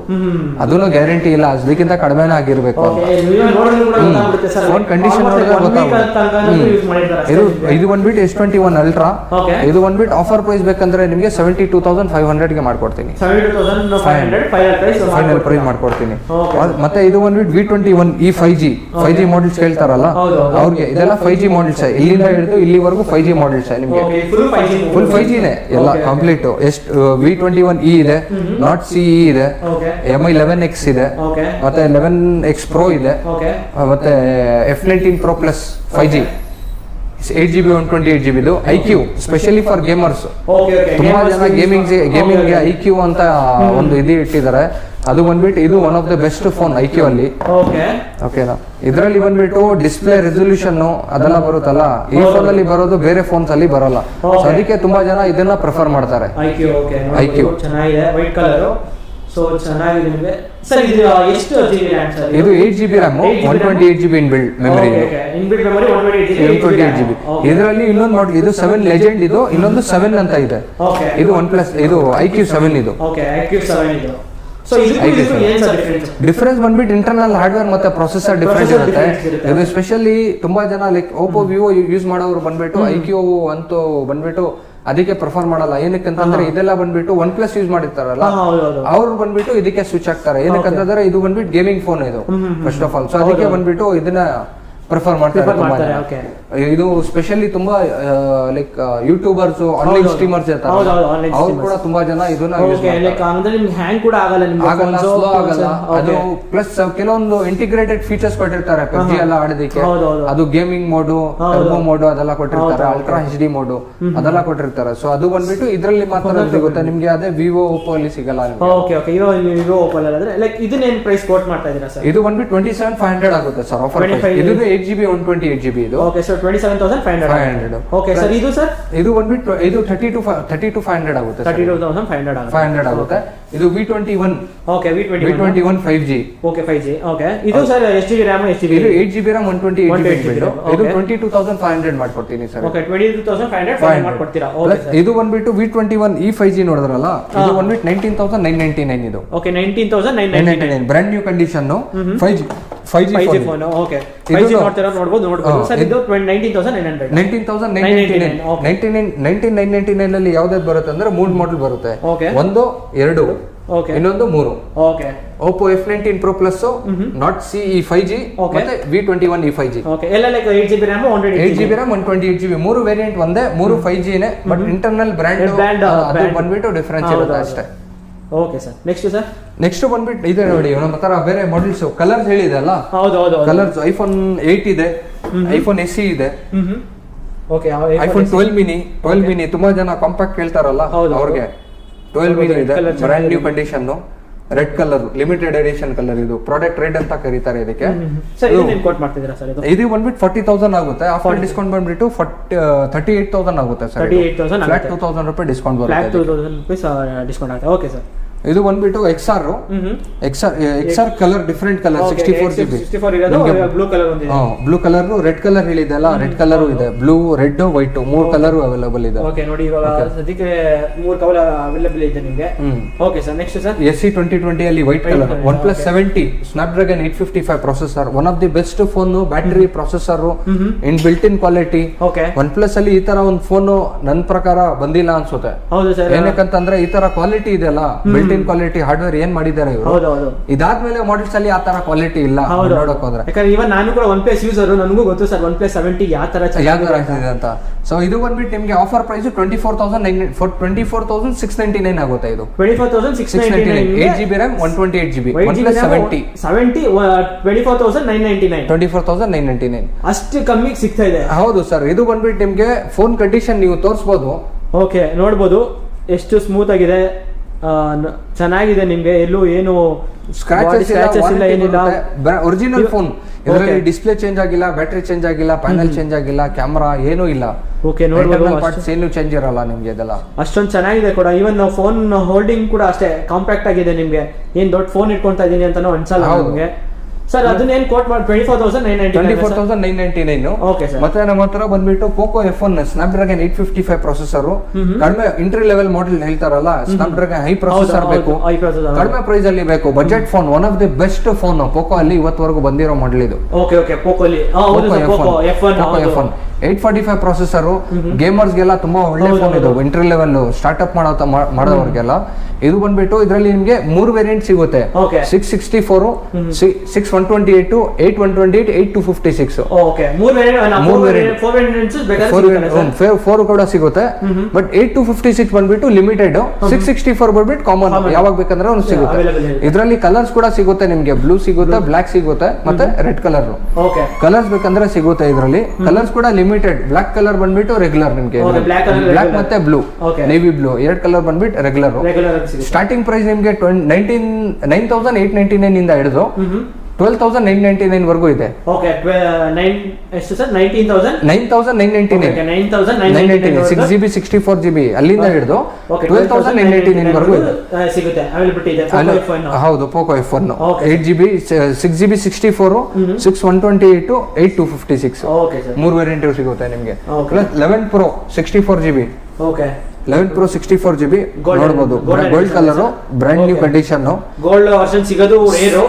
ಅದನ್ನು ಗ್ಯಾರಂಟಿ ಇಲ್ಲ, ಅದಕ್ಕಿಂತ ಕಡಿಮೆನೇ ಆಗಿರ್ಬೇಕು ಅಂತ. ಫೋನ್ ಕಂಡೀಷನ್ ನೋಡಿದ್ರೆ ಗೊತ್ತಾಗುತ್ತೆ. ಇದು ಬಂದ್ಬಿಟ್ಟು S21 ಅಲ್ಟ್ರಾ. ಇದು ಬಂದ್ಬಿಟ್ಟು ಆಫರ್ ಪ್ರೈಸ್ ಬೇಕಂದ್ರೆ ನಿಮಗೆ 72,500 ಗೆ ಮಾಡ್ಕೊಡ್ತೀನಿ. 72,500 ಪ್ರೈಸ್ ಮಾಡ್ಕೊಡ್ತೀನಿ. ಮತ್ತೆ ಇದು ಬಂದ್ಬಿಟ್ಟು V21 ಈ 5G ಮಾಡೆಲ್ಸ್ ಹೇಳ್ತಾರಲ್ಲ ಅವ್ರಿಗೆ ಇದೆಲ್ಲ 5G ಮಾಡೆಲ್ಸ್. ಇಲ್ಲಿಂದ ಹಿಡಿದು ಇಲ್ಲಿವರೆಗೂ 5G ಮಾಡೆಲ್ಸ್ ನಿಮಗೆ ಫುಲ್ 5Gನೇ ಎಲ್ಲ ಕಂಪ್ಲೀಟ್. V21e ಇದೆ, ನಾಟ್ CE ಇದೆ, MI 11X ಇದೆ, ಮತ್ತೆ 11X Pro ಇದೆ, ಮತ್ತೆ F19 Pro Plus 5G 8GB 128GB ಇದು IQ ಸ್ಪೆಷಲಿ ಫಾರ್ ಗೇಮರ್ಸ್. ತುಂಬಾ ಜನ ಗೇಮಿಂಗ್ IQ ಅಂತ ಒಂದು ಇದು ಇಟ್ಟಿದ್ದಾರೆ. ಅದು ಬಂದ್ಬಿಟ್ಟು ಇದು one of the best phone IQ ಅಲ್ಲಿ. ಓಕೆನಾ? ಇದರಲ್ಲಿ ಬಂದ್ಬಿಟ್ಟು ಡಿಸ್ಪ್ಲೇ ರೆಸೊಲ್ಯೂಷನ್ ಅದೆಲ್ಲ ಬರುತ್ತಲ್ಲ, ಈ ಫೋನ್ ಅಲ್ಲಿ ಬರೋದು ಬೇರೆ ಫೋನ್ಸ್ ಅಲ್ಲಿ ಬರಲ್ಲ. ಅದಕ್ಕೆ ತುಂಬಾ ಜನ ಇದನ್ನ ಪ್ರಿಫರ್ ಮಾಡ್ತಾರೆ. IQ ಚೆನ್ನಾಗಿದೆ, ವೈಟ್ ಕಲರ್. ಸೊ ಚೆನ್ನಾಗಿದೆ ನಿಮಗೆ ಸರ್. ಇದು ಎಷ್ಟು GB RAM ಸರ್? ಇದು 8GB RAM, 128GB inbuilt memory. Inbuilt memory 128GB. ಇದರಲ್ಲಿ ಇನ್ನೊಂದು ಮಾಡಿ, ಇದು 7 ಲೆಜೆಂಡ್, ಇದು ಇನ್ನೊಂದು 7 ಅಂತ ಇದೆ. ಇದು OnePlus, ಇದು IQ7 ಇದು. IQ7 ಇದು. ಸೊ ಡಿಫರೆನ್ಸ್ ಬಂದ್ಬಿಟ್ಟು ಇಂಟರ್ನಲ್ ಹಾರ್ಡ್ವೇರ್ ಮತ್ತೆ ಪ್ರೊಸೆಸರ್ ಡಿಫರೆನ್ಸ್ ಇರುತ್ತೆ. ಇದು ಸ್ಪೆಷಲಿ ತುಂಬಾ ಜನ ಲೈಕ್ ಓಪೋ ವಿವೋ ಯೂಸ್ ಮಾಡೋರು ಬಂದ್ಬಿಟ್ಟು IQ ಅಂತೂ ಬಂದ್ಬಿಟ್ಟು ಅದಕ್ಕೆ ಪ್ರಿಫರ್ ಮಾಡಲ್ಲ. ಏನಕ್ಕೆ ಅಂತಂದ್ರೆ ಇದೆಲ್ಲ ಬಂದ್ಬಿಟ್ಟು OnePlus ಯೂಸ್ ಮಾಡಿರ್ತಾರಲ್ಲ ಅವ್ರು ಬಂದ್ಬಿಟ್ಟು ಇದಕ್ಕೆ ಸ್ವಿಚ್ ಆಗ್ತಾರೆ. ಏನಕ್ಕಂತಂದ್ರೆ ಇದು ಬಂದ್ಬಿಟ್ಟು ಗೇಮಿಂಗ್ ಫೋನ್ ಇದು ಫಸ್ಟ್ ಆಫ್ ಆಲ್. ಸೊ ಅದಕ್ಕೆ ಬಂದ್ಬಿಟ್ಟು ಇದನ್ನ ಪ್ರಿಫರ್ ಮಾಡ್ತಾರೆ. ಇದು ಸ್ಪೆಷಲಿ ತುಂಬಾ ಲೈಕ್ ಯೂಟ್ಯೂಬರ್ಸ್, ಆನ್ಲೈನ್ ಸ್ಟ್ರೀಮರ್ಸ್ ಇರ್ತಾರೆ, ಅವ್ರು ಕೂಡ ತುಂಬಾ ಜನ ಇದನ್ನ ಯೂಸ್ ಹ್ಯಾಂಗ್ ಕೂಡ ಆಗಲ್ಲ, ಸ್ಲೋ ಆಗಲ್ಲ. ಅದು ಪ್ಲಸ್ ಕೆಲವೊಂದು ಇಂಟಿಗ್ರೇಟೆಡ್ ಫೀಚರ್ಸ್ ಕೊಟ್ಟಿರ್ತಾರೆ PUBG ಎಲ್ಲ ಆಡೋದಕ್ಕೆ. ಅದು ಗೇಮಿಂಗ್ ಮೋಡು, ಟರ್ಬೋ ಮೋಡು ಅದೆಲ್ಲ ಕೊಟ್ಟಿರ್ತಾರೆ, ಅಲ್ಟ್ರಾ HD ಮೋಡು ಅದೆಲ್ಲ ಕೊಟ್ಟಿರ್ತಾರೆ. ಸೊ ಅದು ಬಂದ್ಬಿಟ್ಟು ಇದ್ರಲ್ಲಿ ಮಾತ್ರ ಸಿಗುತ್ತೆ ನಿಮ್ಗೆ. ಅದೇ ವಿವೋ ಓಪೋ ಅಲ್ಲಿ ಸಿಗಲ್ಲ. ವಿವೋ ಓಪೋ ಲೈಕ್ ಇದನ್ನೇನು ಪ್ರೈಸ್ ಕೋಟ್ ಮಾಡ್ತಾ ಇದೀರಾ ಸರ್? ಇದು ಬಂದ್ಬಿಟ್ಟು 27,500 ಆಗುತ್ತೆ ಸರ್ ಆಫರ್. ಇದು 8GB 128GB ಇದು. Okay sir, 27,500. ಓಕೆ ಸರ್, ಇದು ಸರ್ ಇದು ಬಂದ್ಬಿಟ್ಟು ಇದು 32,500 ಆಗುತ್ತೆ. 32,500 ಆಗುತ್ತೆ. ಇದು V21. Okay, V21 5G. Okay, 5G. Okay, ಇದು ಸರ್ ಎಷ್ಟು GB RAM? ಇದು 8GB RAM 128GB ಇದು 22,500 ಮಾಡ್ಕೊಡ್ತೀನಿ ಸರ್. ಓಕೆ, 22,500 ಮಾಡ್ಕೊಡ್ತೀರಾ? ಓಕೆ, ಇದು ಬಂದ್ಬಿಟ್ಟು V21 ಈ 5G ನೋಡಿದ್ರಲ್ಲ, ಇದು ಬಂದ್ಬಿಟ್ಟು 19,999 ಇದು. Okay, 19,999 brand new condition 5G phone. Okay, 5G ನೋಡಬಹುದು ಸರ್. ಇದು 19,999 ಅಲ್ಲಿ ಯಾವ್ದು ಬರುತ್ತೆ ಅಂದ್ರೆ 3 ಮಾಡೆಲ್ ಬರುತ್ತೆ. 1, 2, ಇನ್ನೊಂದು 3. Okay, Oppo F19 Pro Plus, not CE 5G, ಮತ್ತೆ V21 e 5G. ಓಕೆ, ಎಲ್ಲ like 8GB RAM 8GB RAM 128GB. 3 variant ಒಂದೇ, 3 5G ನೇ, ಬಟ್ ಇಂಟರ್ನಲ್ ಬ್ರ್ಯಾಂಡ್ ಅದು ಬಂದ್ಬಿಟ್ಟು ಡಿಫರೆನ್ಸ್ ಇರುತ್ತೆ ಅಷ್ಟೇ. ಓಕೆ ಸರ್, ನೆಕ್ಸ್ಟ್ ಬಂದ್ಬಿಟ್ಟು ಇದೆ ನೋಡಿ, ನಮ್ಮ ಹತ್ರ ಬೇರೆ ಮಾಡೆಲ್ಸ್ ಕಲರ್ಸ್ ಹೇಳಿದೆ ಅಲ್ಲ. ಹೌದು, ಕಲರ್ಸ್ iPhone 8 ಇದೆ, iPhone SE ಇದೆ, ಓಕೆ, iPhone 12 mini ತುಂಬಾ ಜನ ಕಾಂಪ್ಯಾಕ್ಟ್ ಕೇಳ್ತಾರಲ್ಲ ಅವ್ರಿಗೆ 12 mini ಇದೆ, brand new condition, red colour, limited edition colour. ಇದು ಪ್ರಾಡಕ್ಟ್ ರೆಡ್ ಅಂತ ಕರೀತಾರೆ ಇದಕ್ಕೆ. ಇದು ಬಂದ್ಬಿಟ್ಟು 40,000 ಆಗುತ್ತೆ. ಆಫ್ಟರ್ ಡಿಸ್ಕೌಂಟ್ ಬಂದ್ಬಿಟ್ಟು 38,000 ಆಗುತ್ತೆ ಸರ್. 2,000 ರೂಪಾಯಿ ಡಿಸ್ಕೌಂಟ್ ಬರುತ್ತೆ. ಓಕೆ ಸರ್, ಇದು ಬಂದ್ಬಿಟ್ಟು XR colour, different colour, 64GB. Blue colour, red colour ಹೇಳಿದೆಲ್ಲ, ರೆಡ್ ಕಲರ್ ಇದೆ, blue, red, white 3 colour available ಇದೆ. ಓಕೆ, ನೋಡಿ ಇವಾಗ ಸದ್ಯಕ್ಕೆ 3 ಕಲರ್ ಅವೈಲೇಬಲ್ ಇದೆ ನಿಮಗೆ. Okay sir, next sir SE 2020 ಅಲ್ಲಿ white colour. OnePlus 70 Snapdragon 855 processor, one of the best phone. Battery, processor, in built in quality. OnePlus ಅಲ್ಲಿ ಈ ತರ ಒಂದು ಫೋನ್ ನನ್ನ ಪ್ರಕಾರ ಬಂದಿಲ್ಲ ಅನ್ಸುತ್ತೆ. ಏನಕ್ಕಂತಂದ್ರೆ ಈ ತರ ಕ್ವಾಲಿಟಿ ಇದೆಯಲ್ಲ, ಬಿಲ್ಟ್ ಇನ್ ಕ್ವಾಲಿಟಿ ಹಾರ್ಡ್ವೇರ್ ಏನ್ ಮಾಡಿದ್ದಾರೆ ಇವರು. ಇದಾದ್ಮೇಲೆ ಮಾಡೆಲ್ಸ್ ಅಲ್ಲಿ ಆ ತರ ಕ್ವಾಲಿಟಿ ಇಲ್ಲ ನೋಡಕ್ ಹೋದ್ರೆ. ಯಾಕಂದ್ರೆ ಇವನ್ ನಾನು ಕೂಡ OnePlus ಯೂಸರ್, ನನಗೂ ಗೊತ್ತು ಸರ್ OnePlus 70 ಯಾವ ತರ ಇದೆ ಅಂತ. ಸೊ ಇದು ಬಂದ್ಬಿಟ್ಟು ನಿಮ್ಗೆ ಆಫರ್ ಪ್ರೈಸ್ 24,699 ಆಗುತ್ತೆ. ಇದು 24,699, 8GB RAM 128GB OnePlus 70 24,999 ಅಷ್ಟು ಕಮ್ಮಿ ಸಿಗ್ತಾ ಇದೆ. ಹೌದು ಸರ್, ಇದು ಬಂದ್ಬಿಟ್ಟು ನಿಮ್ಗೆ ಫೋನ್ ಕಂಡೀಷನ್ ನೀವು ತೋರಿಸಬಹುದು. ಓಕೆ, ನೋಡಬಹುದು ಎಷ್ಟು ಸ್ಮೂತ್ ಆಗಿದೆ, ಚೆನ್ನಾಗಿದೆ. ನಿಮ್ಗೆ ಎಲ್ಲೂ ಏನು ಸ್ಕ್ರಾಚಸ್ ಇಲ್ಲ, ಏನಿಲ್ಲ. Original phone. ಇದರಲ್ಲಿ ಡಿಸ್ಪ್ಲೇ ಚೇಂಜ್ ಆಗಿಲ್ಲ, ಬ್ಯಾಟರಿ ಚೇಂಜ್ ಆಗಿಲ್ಲ, ಪ್ಯಾನಲ್ ಚೇಂಜ್ ಆಗಿಲ್ಲ, ಕ್ಯಾಮೆರಾ ಏನೂ ಇಲ್ಲ. ಓಕೆ, ಪಾರ್ಟ್ಸ್ ಏನು ಚೇಂಜ್ ಇರಲ್ಲ ನಿಮ್ಗೆ. ಇದೆಲ್ಲ ಅಷ್ಟೊಂದು ಚೆನ್ನಾಗಿದೆ ಕೂಡ. ಈವನ್ ಫೋನ್ ಹೋಲ್ಡಿಂಗ್ ಕೂಡ ಅಷ್ಟೇ ಕಾಂಪ್ಯಾಕ್ಟ್ ಆಗಿದೆ. ನಿಮ್ಗೆ ಏನ್ ದೊಡ್ಡ ಫೋನ್ ಇಟ್ಕೊಂತಾ ಇದೀನಿ ಅಂತಾನೂ ಅನ್ಸಲ್ಲ ನಿಮ್ಗೆ. ಸರ್ ಅದನ್ನೇನು ಕೋಟ್ ಮಾಡಿ 24,999. Okay sir. ಮತ್ತೆ ನಮ್ಮ ಹತ್ರ ಬಂದ್ಬಿಟ್ಟು ಪೋಕೋ F1 ಸ್ನಾಪ್ಡ್ರಾಗನ್ 855 ಪ್ರೊಸೆಸರ್, ಕಡಿಮೆ ಎಂಟ್ರಿ ಲೆವೆಲ್ ಮಾಡೆಲ್ ಹೇಳ್ತಾರಲ್ಲ, ಸ್ನಾಪ್ಡ್ರಾಗನ್ ಹೈ ಪ್ರೊಸೆಸರ್ ಬೇಕು, ಕಡಿಮೆ ಪ್ರೈಸ್ ಅಲ್ಲಿ ಬೇಕು, budget phone, one of the best phone Poco ಅಲ್ಲಿ ಇವತ್ತವರೆಗೂ ಬಂದಿರೋ ಮಾಡೆಲ್ ಇದು. ಪೋಕೋ F1 845 ಪ್ರೊಸೆಸರ್, ಗೇಮರ್ಸ್ ಗೆಲ್ಲ ತುಂಬಾ ಒಳ್ಳೆ ಫೋನ್ ಇದು, ಎಂಟ್ರಿ ಲೆವೆಲ್ ಸ್ಟಾರ್ಟ್ಅಪ್ ಮಾಡೋದವ್ರಿಗೆಲ್ಲ. ಇದು ಬಂದ್ಬಿಟ್ಟು ಇದರಲ್ಲಿ ನಿಮ್ಗೆ 3 ವೇರಿಯಂಟ್ ಸಿಗುತ್ತೆ, 664, 6128, 8128, 8256. 4 ಕೂಡ ಸಿಗುತ್ತೆ. ಬಟ್ 8256 ಬಂದ್ಬಿಟ್ಟು ಲಿಮಿಟೆಡ್, 664 ಬಂದ್ಬಿಟ್ಟು ಕಾಮನ್, ಯಾವಾಗ ಬೇಕಂದ್ರೆ ಒಂದು ಸಿಗುತ್ತೆ. ಇದರಲ್ಲಿ ಕಲರ್ಸ್ ಕೂಡ ಸಿಗುತ್ತೆ ನಿಮ್ಗೆ, ಬ್ಲೂ ಸಿಗುತ್ತೆ, ಬ್ಲಾಕ್ ಸಿಗುತ್ತೆ, ಮತ್ತೆ ರೆಡ್ ಕಲರ್ ಕಲರ್ಸ್ ಬೇಕಂದ್ರೆ ಸಿಗುತ್ತೆ. ಇದರಲ್ಲಿ ಕಲರ್ಸ್ ಕೂಡ ಲಿಮಿಟೆಡ್. ಬ್ಲಾಕ್ ಕಲರ್ ಬಂದ್ಬಿಟ್ಟು ರೆಗ್ಯುಲರ್ ನಿಮ್ಗೆ, ಬ್ಲಾಕ್ ಮತ್ತೆ ಬ್ಲೂ, ನೇವಿ ಬ್ಲೂ 2 ಕಲರ್ ಬಂದ್ಬಿಟ್ಟು ರೆಗ್ಯುಲರ್. ಸ್ಟಾರ್ಟಿಂಗ್ ಪ್ರೈಸ್ ನಿಮ್ಗೆ 9,899 ಇಂದ ಹಿಡಿದು 12,999 ವರೆಗೂ ಇದೆ. 9,999 6GB 64GB ಅಲ್ಲಿಂದ ಹಿಡಿದು 12,999 ವರೆಗೂ ಇದೆ. ಹೌದು, Poco F1 8GB 6GB 64, 6128, 8256 3 variant ಸಿಗುತ್ತೆ ನಿಮ್ಗೆ. Plus 11 Pro 64GB, 11 Pro 64GB ನೋಡಬಹುದು, gold colour, brand new condition, gold version ಸಿಗೋದು ರೇರು.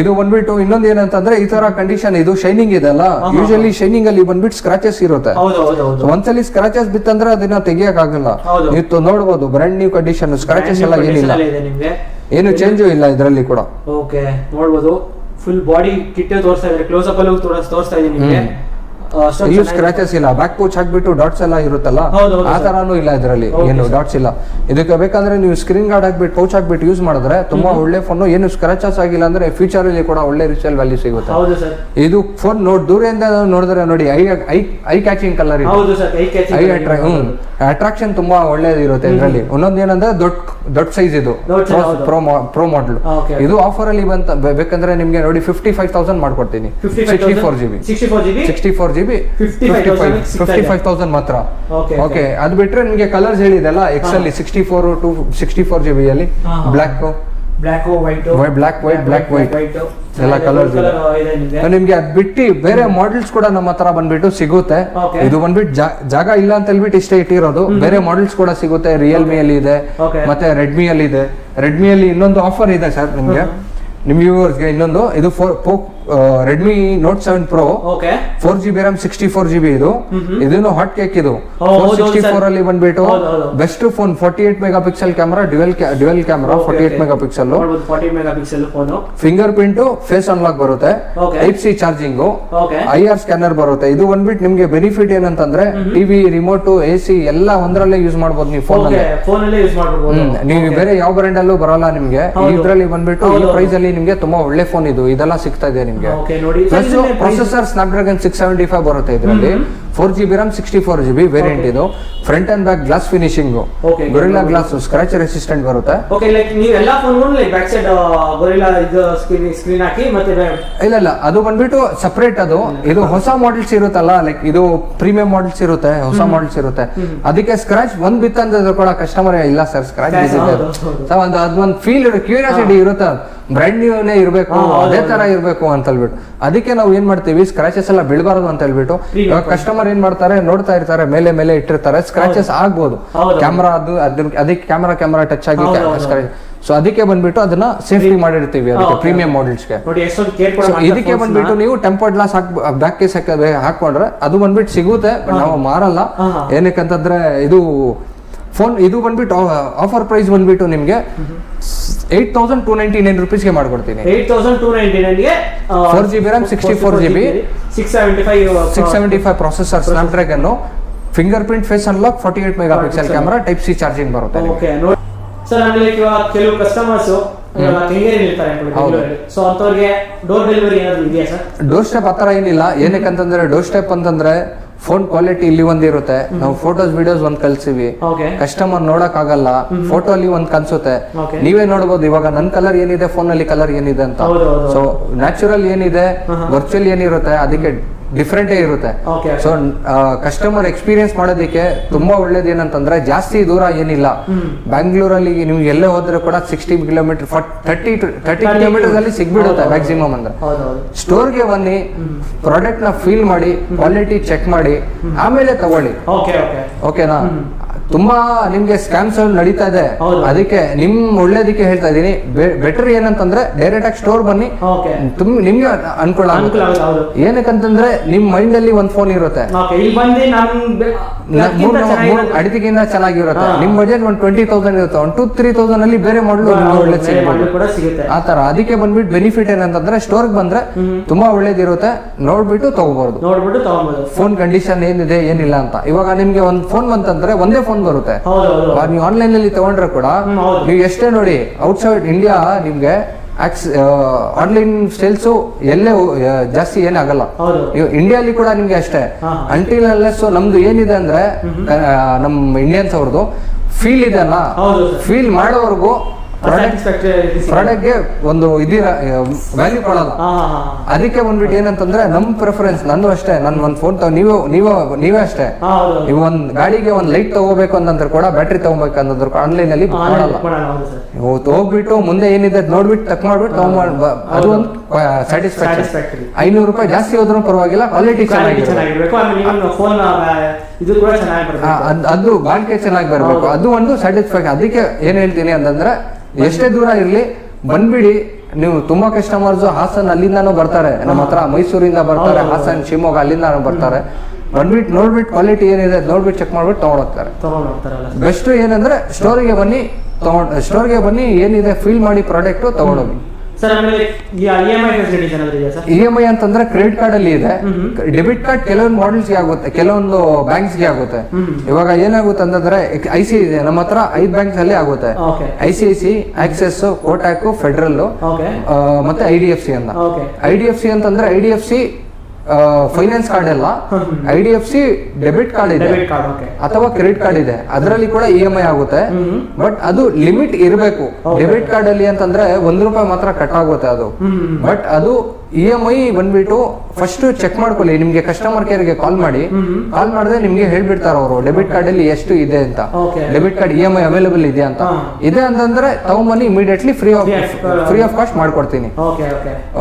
ಇದು ಬಂದ್ಬಿಟ್ಟು ಇನ್ನೊಂದು ಏನಂತಂದ್ರೆ ಈ ತರ ಕಂಡೀಷನ್, ಇದು ಶೈನಿಂಗ್ ಇದೆ ಅಲ್ಲ, ಯೂಶಲಿ ಶೈನಿಂಗ್ ಅಲ್ಲಿ ಬಂದ್ಬಿಟ್ಟು ಸ್ಕ್ರಾಚಸ್ ಇರುತ್ತೆ. ಒಂದ್ಸಲಿ ಸ್ಕ್ರಾಚಸ್ ಬಿತ್ತಂದ್ರೆ ಅದನ್ನ ತೆಗಿಯಕ್ ಆಗಲ್ಲ. ನೀವು ನೋಡಬಹುದು ಬ್ರ್ಯಾಂಡ್ ನ್ಯೂ ಕಂಡೀಷನ್, ಸ್ಕ್ರಾಚಸ್ ಎಲ್ಲ ಏನಿಲ್ಲ, ಏನು ಚೇಂಜ್ ಇಲ್ಲ ಇದರಲ್ಲಿ ಕೂಡ. ಓಕೆ, ನೋಡಬಹುದು ಫುಲ್ ಬಾಡಿ ಕಿಟ್ ತೋರಿಸ್ತಾ ಇದೆ, ಕ್ಲೋಸ್ ಅಪ್ ಅಲ್ಲಿ ತೋರಿಸ್ತಾ ಇದೆ ನಿಮಗೆ. ಸ್ಕ್ರಾಚಸ್ ಇಲ್ಲ, ಬ್ಯಾಕ್ ಪೂಚ್ ಹಾಕ್ಬಿಟ್ಟು ಡಾಟ್ಸ್ ಎಲ್ಲ ಇರುತ್ತಲ್ಲ, ಆ ತರಾನು ಇಲ್ಲ ಇದರಲ್ಲಿ, ಏನು ಡಾಟ್ಸ್ ಇಲ್ಲ. ಇದಕ್ಕೆ ಬೇಕಾದ್ರೆ ನೀವು ಸ್ಕ್ರೀನ್ ಗಾರ್ಡ್ ಹಾಕ್ಬಿಟ್ಟು ಪೌಚ್ ಹಾಕ್ಬಿಟ್ಟು ಯೂಸ್ ಮಾಡಿದ್ರೆ ತುಂಬಾ ಒಳ್ಳೆ ಫೋನ್. ಏನು ಸ್ಕ್ರಾಚಸ್ ಆಗಿಲ್ಲ ಅಂದ್ರೆ ಫ್ಯೂಚರ್ ಅಲ್ಲಿ ಕೂಡ ಒಳ್ಳೆ ರಿಸೇಲ್ ವ್ಯಾಲ್ಯೂ ಸಿಗುತ್ತೆ. ಇದು ಫೋನ್ ದೂರದಿಂದ ನೋಡಿದ್ರೆ ನೋಡಿ, ಐ ಕ್ಯಾಚಿಂಗ್ ಕಲರ್ ಇದೆ, ಅಟ್ರಾಕ್ಷನ್ ತುಂಬಾ ಒಳ್ಳೇದು ಇರುತ್ತೆ ಇದರಲ್ಲಿ. ಇನ್ನೊಂದು ಏನಂದ್ರೆ ದೊಡ್ಡ ಸೈಜ್ ಇದು, ಪ್ರೋ ಮಾಡೆಲ್. ಇದು ಆಫರ್ ಅಲ್ಲಿ ಬಂತ ಬೇಕಂದ್ರೆ ನಿಮ್ಗೆ ನೋಡಿ 55,000 ಮಾಡ್ಕೊಡ್ತೀನಿ. 64GB 55,000 ಮಾತ್ರ. ಓಕೆ, ಅದು ಬಿಟ್ರೆ ನಿಮ್ಗೆ ಕಲರ್ಸ್ ಹೇಳಿದೆಲ್ಲ, ಎಕ್ಸ್ ಅಲ್ಲಿ 64 to 64GB ಅಲ್ಲಿ ಬ್ಲಾಕ್ ವೈಟ್ ಎಲ್ಲ ಕಲರ್ಸ್ ಇದೆ ನಿಮ್ಗೆ. ಅದ್ ಬಿಟ್ಟು ಬೇರೆ ಮಾಡೆಲ್ಸ್ ಕೂಡ ನಮ್ಮ ಹತ್ರ ಬಂದ್ಬಿಟ್ಟು ಸಿಗುತ್ತೆ. ಇದು ಬಂದ್ಬಿಟ್ಟು ಜಾಗ ಇಲ್ಲ ಅಂತ ಹೇಳ್ಬಿಟ್ಟು ಇಷ್ಟೇ ಇಟ್ಟಿರೋದು. ಬೇರೆ ಮಾಡೆಲ್ಸ್ ಕೂಡ ಸಿಗುತ್ತೆ, ರಿಯಲ್ಮಿ ಅಲ್ಲಿ ಇದೆ, ಮತ್ತೆ ರೆಡ್ಮಿ ಅಲ್ಲಿ ಇದೆ. ರೆಡ್ಮಿ ಅಲ್ಲಿ ಇನ್ನೊಂದು ಆಫರ್ ಇದೆ ಸರ್ ನಿಮ್ಗೆ, ನಿಮ್ ವ್ಯೂವರ್ಸ್ಗೆ ಇನ್ನೊಂದು. ಇದು Redmi note 7 Pro 4GB RAM 64GB ಇದು. ಇದನ್ನು ಹಾಟ್ ಕೇಕ್. ಇದು 464 ಅಲ್ಲಿ ಬಂದ್ಬಿಟ್ಟು best phone. 48 megapixel camera, dual camera, 48 megapixel, finger print, face unlock ಬರುತ್ತೆ, Type-C ಚಾರ್ಜಿಂಗ್, IR ಸ್ಕ್ಯಾನರ್ ಬರುತ್ತೆ. ಇದು ಬಂದ್ಬಿಟ್ಟು ನಿಮ್ಗೆ ಬೆನಿಫಿಟ್ ಏನಂತಂದ್ರೆ ಟಿವಿ, ರಿಮೋಟ್, AC ಎಲ್ಲ ಒಂದರಲ್ಲೇ ಯೂಸ್ ಮಾಡಬಹುದು ನೀವು ಫೋನ್ ಅಲ್ಲಿ. ನೀವು ಬೇರೆ ಯಾವ ಬ್ರ್ಯಾಂಡ್ ಅಲ್ಲೂ ಬರಲ್ಲ ನಿಮ್ಗೆ. ಇದ್ರಲ್ಲಿ ಬಂದ್ಬಿಟ್ಟು ಈ ಪ್ರೈಸ್ ಅಲ್ಲಿ ನಿಮ್ಗೆ ತುಂಬಾ ಒಳ್ಳೆ ಫೋನ್ ಇದು, ಇದೆಲ್ಲ ಸಿಗ್ತಾ ಇದೆ ನಿಮ್ಗೆ. ಪ್ರೊಸೆಸರ್ ಸ್ನಾಪ್ಡ್ರಾಗನ್ 675 ಬರುತ್ತೆ ಇದರಲ್ಲಿ. 4GB RAM 64GB ವೇರಿಯಂಟ್ ಇದು. Front and back glass finishing, gorilla glass, scratch resistant ಬರುತ್ತೆ. ಇಲ್ಲ, ಅದು ಬಂದ್ಬಿಟ್ಟು ಸಪರೇಟ್. ಅದು ಇದು ಹೊಸ ಮಾಡೆಲ್ಸ್ ಇರುತ್ತಲ್ಲ, ಲೈಕ್ ಇದು ಪ್ರೀಮಿಯಂ ಮಾಡೆಲ್ಸ್ ಇರುತ್ತೆ, ಹೊಸ ಮಾಡೆಲ್ಸ್ ಇರುತ್ತೆ. ಅದಕ್ಕೆ ಸ್ಕ್ರಾಚ್ ಒಂದ್ ಬಿತ್ತಂದ್ರೆ ಕೂಡ ಕಸ್ಟಮರ್ ಇಲ್ಲ ಸರ್ ಸ್ಕ್ರಾಚ್ ಅದೊಂದು ಫೀಲ್, ಕ್ಯೂರಿಯಾಸಿಟಿ ಇರುತ್ತೆ, ಬ್ರ್ಯಾಂಡ್ ನ್ಯೂನೇ ಇರಬೇಕು, ಅದೇ ತರ ಇರಬೇಕು ಅಂತ ಹೇಳ್ಬಿಟ್ಟು. ಅದಕ್ಕೆ ನಾವು ಏನ್ ಮಾಡ್ತೀವಿ, ಸ್ಕ್ರಾಚಸ್ ಎಲ್ಲ ಬೀಳಬಾರದು ಅಂತ ಹೇಳ್ಬಿಟ್ಟು. ಇವಾಗ ಕಸ್ಟಮರ್ ಏನ್ ಮಾಡ್ತಾರೆ, ನೋಡ್ತಾ ಇರ್ತಾರೆ, ಮೇಲೆ ಇಟ್ಟಿರ್ತಾರೆ, ಸ್ಕ್ರಾಚಸ್ ಆಗ್ಬೋದು. ಕ್ಯಾಮ್ರಾ ಅದಕ್ಕೆ ಕ್ಯಾಮ್ರಾ ಟಚ್ ಆಗಿ ಸ್ಕ್ರಾಚ್. ಸೊ ಅದಕ್ಕೆ ಬಂದ್ಬಿಟ್ಟು ಅದನ್ನ ಸೇಫ್ಟಿ ಮಾಡಿರ್ತೀವಿ ಅದಕ್ಕೆ ಪ್ರೀಮಿಯಂ ಮಾಡೆಲ್ಸ್ಗೆ. ಇದಕ್ಕೆ ಬಂದ್ಬಿಟ್ಟು ನೀವು ಟೆಂಪರ್ಡ್ ಗ್ಲಾಸ್ ಬ್ಯಾಕ್ ಕೇಸ್ ಹಾಕೊಂಡ್ರೆ ಅದು ಬಂದ್ಬಿಟ್ಟು ಸಿಗುತ್ತೆ, ಬಟ್ ನಾವು ಮಾರಲ್ಲ. ಏನಕ್ಕಂತಂದ್ರೆ ಇದು ಫೋನ್ ಇದು ಬಂದ್ಬಿಟ್ಟು ಆಫರ್ ಪ್ರೈಸ್ ಬಂದ್ಬಿಟ್ಟು ನಿಮ್ಗೆ 8,299 rupeesಗೆ ಮಾಡ್ಕೊಡ್ತೀನಿ. 8,299ಗೆ 4GB RAM 64GB 675 processor, Snapdragon, finger print, face unlock, 48 megapixel camera, Type-C charging ಬರುತ್ತೆ. ಸರ್ ಆಮೇಲೆ ಕೆಲವು ಕಸ್ಟಮರ್ಸ್ ಸೊ ಅಂತವ್ರಿಗೆ ಡೋರ್ ಡೆಲಿವರಿ ಏನಾದ್ರು ಇದೆಯಾ ಸರ್? ಡೋರ್ ಸ್ಟೆಪ್ ಹತ್ರ ಏನಿಲ್ಲ. ಏನಕ್ಕಂತಂದ್ರೆ ಡೋರ್ ಸ್ಟೆಪ್ ಅಂತಂದ್ರೆ ಫೋನ್ ಕ್ವಾಲಿಟಿ ಇಲ್ಲಿ ಒಂದಿರುತ್ತೆ, ನಾವು ಫೋಟೋಸ್ ವಿಡಿಯೋಸ್ ಒಂದ್ ಕಳ್ಸಿವಿ, ಕಸ್ಟಮರ್ ನೋಡಕ್ ಆಗಲ್ಲ, ಫೋಟೋ ಅಲ್ಲಿ ಒಂದ್ ಕನ್ಸುತ್ತೆ. ನೀವೇ ನೋಡಬಹುದು ಇವಾಗ ನನ್ ಕಲರ್ ಏನಿದೆ, ಫೋನ್ ಅಲ್ಲಿ ಕಲರ್ ಏನಿದೆ ಅಂತ. ಸೊ ನ್ಯಾಚುರಲ್ ಏನಿದೆ, ವರ್ಚುವಲ್ ಏನಿರುತ್ತೆ, ಅದಕ್ಕೆ ಡಿಫ್ರೆಂಟೇ ಇರುತ್ತೆ. ಸೊ ಕಸ್ಟಮರ್ ಎಕ್ಸ್ಪೀರಿಯನ್ಸ್ ಮಾಡೋದಕ್ಕೆ ತುಂಬಾ ಒಳ್ಳೇದು ಏನಂತಂದ್ರೆ ಜಾಸ್ತಿ ದೂರ ಏನಿಲ್ಲ. ಬ್ಯಾಂಗ್ಳೂರಲ್ಲಿ ನೀವು ಎಲ್ಲೇ ಹೋದ್ರೆ ಕೂಡ 60 ಕಿಲೋಮೀಟರ್ 30 ಕಿಲೋಮೀಟರ್ ಅಲ್ಲಿ ಸಿಗ್ಬಿಡುತ್ತೆ ಮ್ಯಾಕ್ಸಿಮಮ್ ಅಂದ್ರೆ. ಸ್ಟೋರ್ಗೆ ಬನ್ನಿ, ಪ್ರಾಡಕ್ಟ್ ನ ಫೀಲ್ ಮಾಡಿ, ಕ್ವಾಲಿಟಿ ಚೆಕ್ ಮಾಡಿ, ಆಮೇಲೆ ತಗೊಳ್ಳಿ. ಓಕೆನಾ? ತುಂಬಾ ನಿಮ್ಗೆ ಸ್ಕ್ಯಾಮ್ಸ್ ನಡೀತಾ ಇದೆ, ಅದಕ್ಕೆ ನಿಮ್ ಒಳ್ಳೇದಕ್ಕೆ ಹೇಳ್ತಾ ಇದೀನಿ. ಬೆಟರ್ ಏನಂತಂದ್ರೆ ಡೈರೆಕ್ಟ್ ಆಗಿ ಸ್ಟೋರ್ ಬನ್ನಿ, ನಿಮ್ಗೆ ಅನುಕೂಲ ಆಗುತ್ತೆ. ಏನಕ್ಕಂತಂದ್ರೆ ನಿಮ್ ಮೈಂಡ್ ಅಲ್ಲಿ ಒಂದ್ ಫೋನ್ ಇರುತ್ತೆ, ಅಡಿಕೆಗಿಂತ ಚೆನ್ನಾಗಿರುತ್ತೆ. ನಿಮ್ ಬಜೆಟ್ 20,000 ಇರುತ್ತೆ, 2-3,000 ಅಲ್ಲಿ ಬೇರೆ ಮಾಡಲು ಒಳ್ಳೆ ಸಿಗುತ್ತೆ ಆತರ. ಅದಕ್ಕೆ ಬಂದ್ಬಿಟ್ಟು ಬೆನಿಫಿಟ್ ಏನಂತಂದ್ರೆ ಸ್ಟೋರ್ ಬಂದ್ರೆ ತುಂಬಾ ಒಳ್ಳೇದಿರುತ್ತೆ, ನೋಡ್ಬಿಟ್ಟು ತಗೋಬಹುದು. ಫೋನ್ ಕಂಡೀಷನ್ ಏನಿದೆ ಏನಿಲ್ಲ ಅಂತ. ಇವಾಗ ನಿಮ್ಗೆ ಒಂದ್ ಫೋನ್ ಬಂತಂದ್ರೆ ಒಂದೇ ಫೋನ್ ಬರುತ್ತೆ. ನೀವು ಆನ್ಲೈನ್ ಅಲ್ಲಿ ತಗೊಂಡ್ರೆ ಕೂಡ ನೀವು ಎಷ್ಟೇ ನೋಡಿ ಔಟ್ಸೈಡ್ ಇಂಡಿಯಾ ನಿಮ್ಗೆ ಆನ್ಲೈನ್ ಸೇಲ್ಸ್ ಎಲ್ಲೇ ಜಾಸ್ತಿ ಏನಾಗಲ್ಲ. ಇಂಡಿಯಾಲಿ ಕೂಡ ನಿಮ್ಗೆ ಅಷ್ಟೇ. ಅಂಟಿಲ್ ಅನ್ಲೆಸ್ ನಮ್ದು ಏನಿದೆ ಅಂದ್ರೆ ನಮ್ ಇಂಡಿಯನ್ಸ್ ಅವ್ರದ್ದು ಫೀಲ್ ಇದೆಲ್ಲ, ಫೀಲ್ ಮಾಡೋವರೆಗೂ ಪ್ರಾಡಕ್ಟ್ಗೆ ಒಂದು ವ್ಯಾಲ್ಯೂ ಕೊಡಲ್ಲ. ಅದಕ್ಕೆ ಬಂದ್ಬಿಟ್ಟು ಏನಂತಂದ್ರೆ ನಮ್ ಪ್ರಿಫರೆನ್ಸ್, ನಂದು ಅಷ್ಟೇ. ನನ್ ಒಂದ್ ಫೋನ್ ನೀವೇ ಅಷ್ಟೇ. ನೀವು ಒಂದ್ ಗಾಡಿಗೆ ಒಂದ್ ಲೈಟ್ ತಗೋಬೇಕು ಅಂತಂದ್ರೆ ಕೂಡ, ಬ್ಯಾಟ್ರಿ ತಗೋಬೇಕು ಅಂತಂದ್ರೆ ಆನ್ಲೈನ್ ಅಲ್ಲಿ ಮಾಡಲ್ಲ. ಹೋಗ್ಬಿಟ್ಟು ಮುಂದೆ ಏನಿದೆ ನೋಡ್ಬಿಟ್ಟು ತಕ್ ಮಾಡ್ಬಿಟ್ಟು ಅದು ಒಂದು ಸ್ಯಾಟಿಸ್ಫ್ಯಾಕ್ಷನ್. 500 ರೂಪಾಯಿ ಜಾಸ್ತಿ ಹೋದ್ರೂ ಪರವಾಗಿಲ್ಲ, ಕ್ವಾಲಿಟಿ ಚೆನ್ನಾಗಿರ್ಬೇಕು, ಅದು ಬಾಳಿಕೆ ಚೆನ್ನಾಗಿ ಬರ್ಬೇಕು, ಅದು ಒಂದು ಸ್ಯಾಟಿಸ್ಫ್ಯಾಕ್ಷನ್. ಅದಕ್ಕೆ ಏನ್ ಹೇಳ್ತೀನಿ ಅಂತಂದ್ರೆ ಎಷ್ಟೇ ದೂರ ಇರ್ಲಿ ಬಂದ್ಬಿಡಿ. ನೀವು ತುಂಬಾ ಕಸ್ಟಮರ್ಸ್ ಹಾಸನ್ ಅಲ್ಲಿಂದಾನು ಬರ್ತಾರೆ ನಮ್ಮ ಹತ್ರ, ಮೈಸೂರಿಂದ ಬರ್ತಾರೆ, ಹಾಸನ್ ಶಿವಮೊಗ್ಗ ಅಲ್ಲಿಂದಾನು ಬರ್ತಾರೆ. ಬಂದ್ಬಿಟ್ಟು ನೋಡ್ಬಿಟ್ಟು ಕ್ವಾಲಿಟಿ ಏನಿದೆ ನೋಡ್ಬಿಟ್ಟು ಚೆಕ್ ಮಾಡ್ಬಿಟ್ಟು ತಗೊಂಡೋಗ್ತಾರೆ. ಬೆಸ್ಟ್ ಏನಂದ್ರೆ ಸ್ಟೋರಿಗೆ ಬನ್ನಿ, ಏನಿದೆ ಫೀಲ್ ಮಾಡಿ ಪ್ರಾಡಕ್ಟ್ ತಗೊಂಡೋಗಿ. EMI ಅಂತಂದ್ರೆ ಕ್ರೆಡಿಟ್ ಕಾರ್ಡ್ ಅಲ್ಲಿ ಇದೆ, ಡೆಬಿಟ್ ಕಾರ್ಡ್ ಕೆಲವೊಂದು ಮಾಡೆಲ್ಸ್ ಗೆ ಆಗುತ್ತೆ, ಕೆಲವೊಂದು ಬ್ಯಾಂಕ್ಸ್ ಗೆ ಆಗುತ್ತೆ. ಇವಾಗ ಏನಾಗುತ್ತೆ ಅಂತಂದ್ರೆ ICICI ಇದೆ ನಮ್ಮ ಹತ್ರ, 5 ಬ್ಯಾಂಕ್ಸ್ ಅಲ್ಲಿ ಆಗುತ್ತೆ. ICICI, ಆಕ್ಸಿಸ್, ಕೋಟಕ್, ಫೆಡರಲ್ ಮತ್ತೆ IDFC ಅಂತ. IDFC ಅಂತಂದ್ರೆ IDFC ಫೈನಾನ್ಸ್ ಕಾರ್ಡ್ ಅಲ್ಲ, IDFC ಡೆಬಿಟ್ ಕಾರ್ಡ್ ಇದೆ ಅಥವಾ ಕ್ರೆಡಿಟ್ ಕಾರ್ಡ್ ಇದೆ, ಅದರಲ್ಲಿ ಕೂಡ EMI ಆಗುತ್ತೆ. ಬಟ್ ಅದು ಲಿಮಿಟ್ ಇರಬೇಕು. ಡೆಬಿಟ್ ಕಾರ್ಡ್ ಅಲ್ಲಿ ಅಂತಂದ್ರೆ ₹1 ಮಾತ್ರ ಕಟ್ ಆಗುತ್ತೆ ಅದು. ಬಟ್ ಅದು EMI ಬಂದ್ಬಿಟ್ಟು ಫಸ್ಟ್ ಚೆಕ್ ಮಾಡ್ಕೊಳ್ಳಿ. ನಿಮ್ಗೆ ಕಸ್ಟಮರ್ ಕೇರ್ ಗೆ ಕಾಲ್ ಮಾಡಿದ್ರೆ ನಿಮ್ಗೆ ಹೇಳ್ಬಿಡ್ತಾರ ಅವರು ಡೆಬಿಟ್ ಕಾರ್ಡ್ ಅಲ್ಲಿ ಎಷ್ಟು ಇದೆ ಅಂತ, ಡೆಬಿಟ್ ಕಾರ್ಡ್ EMI ಅವೈಲೇಬಲ್ ಇದೆ ಅಂತ. ಇದೆ ಅಂತಂದ್ರೆ ತಗೊಂಬನ್ನಿ, ಇಮಿಡಿಯೇಟ್ಲಿ ಫ್ರೀ ಆಫ್ ಕಾಸ್ಟ್ ಮಾಡ್ಕೊಡ್ತೀನಿ.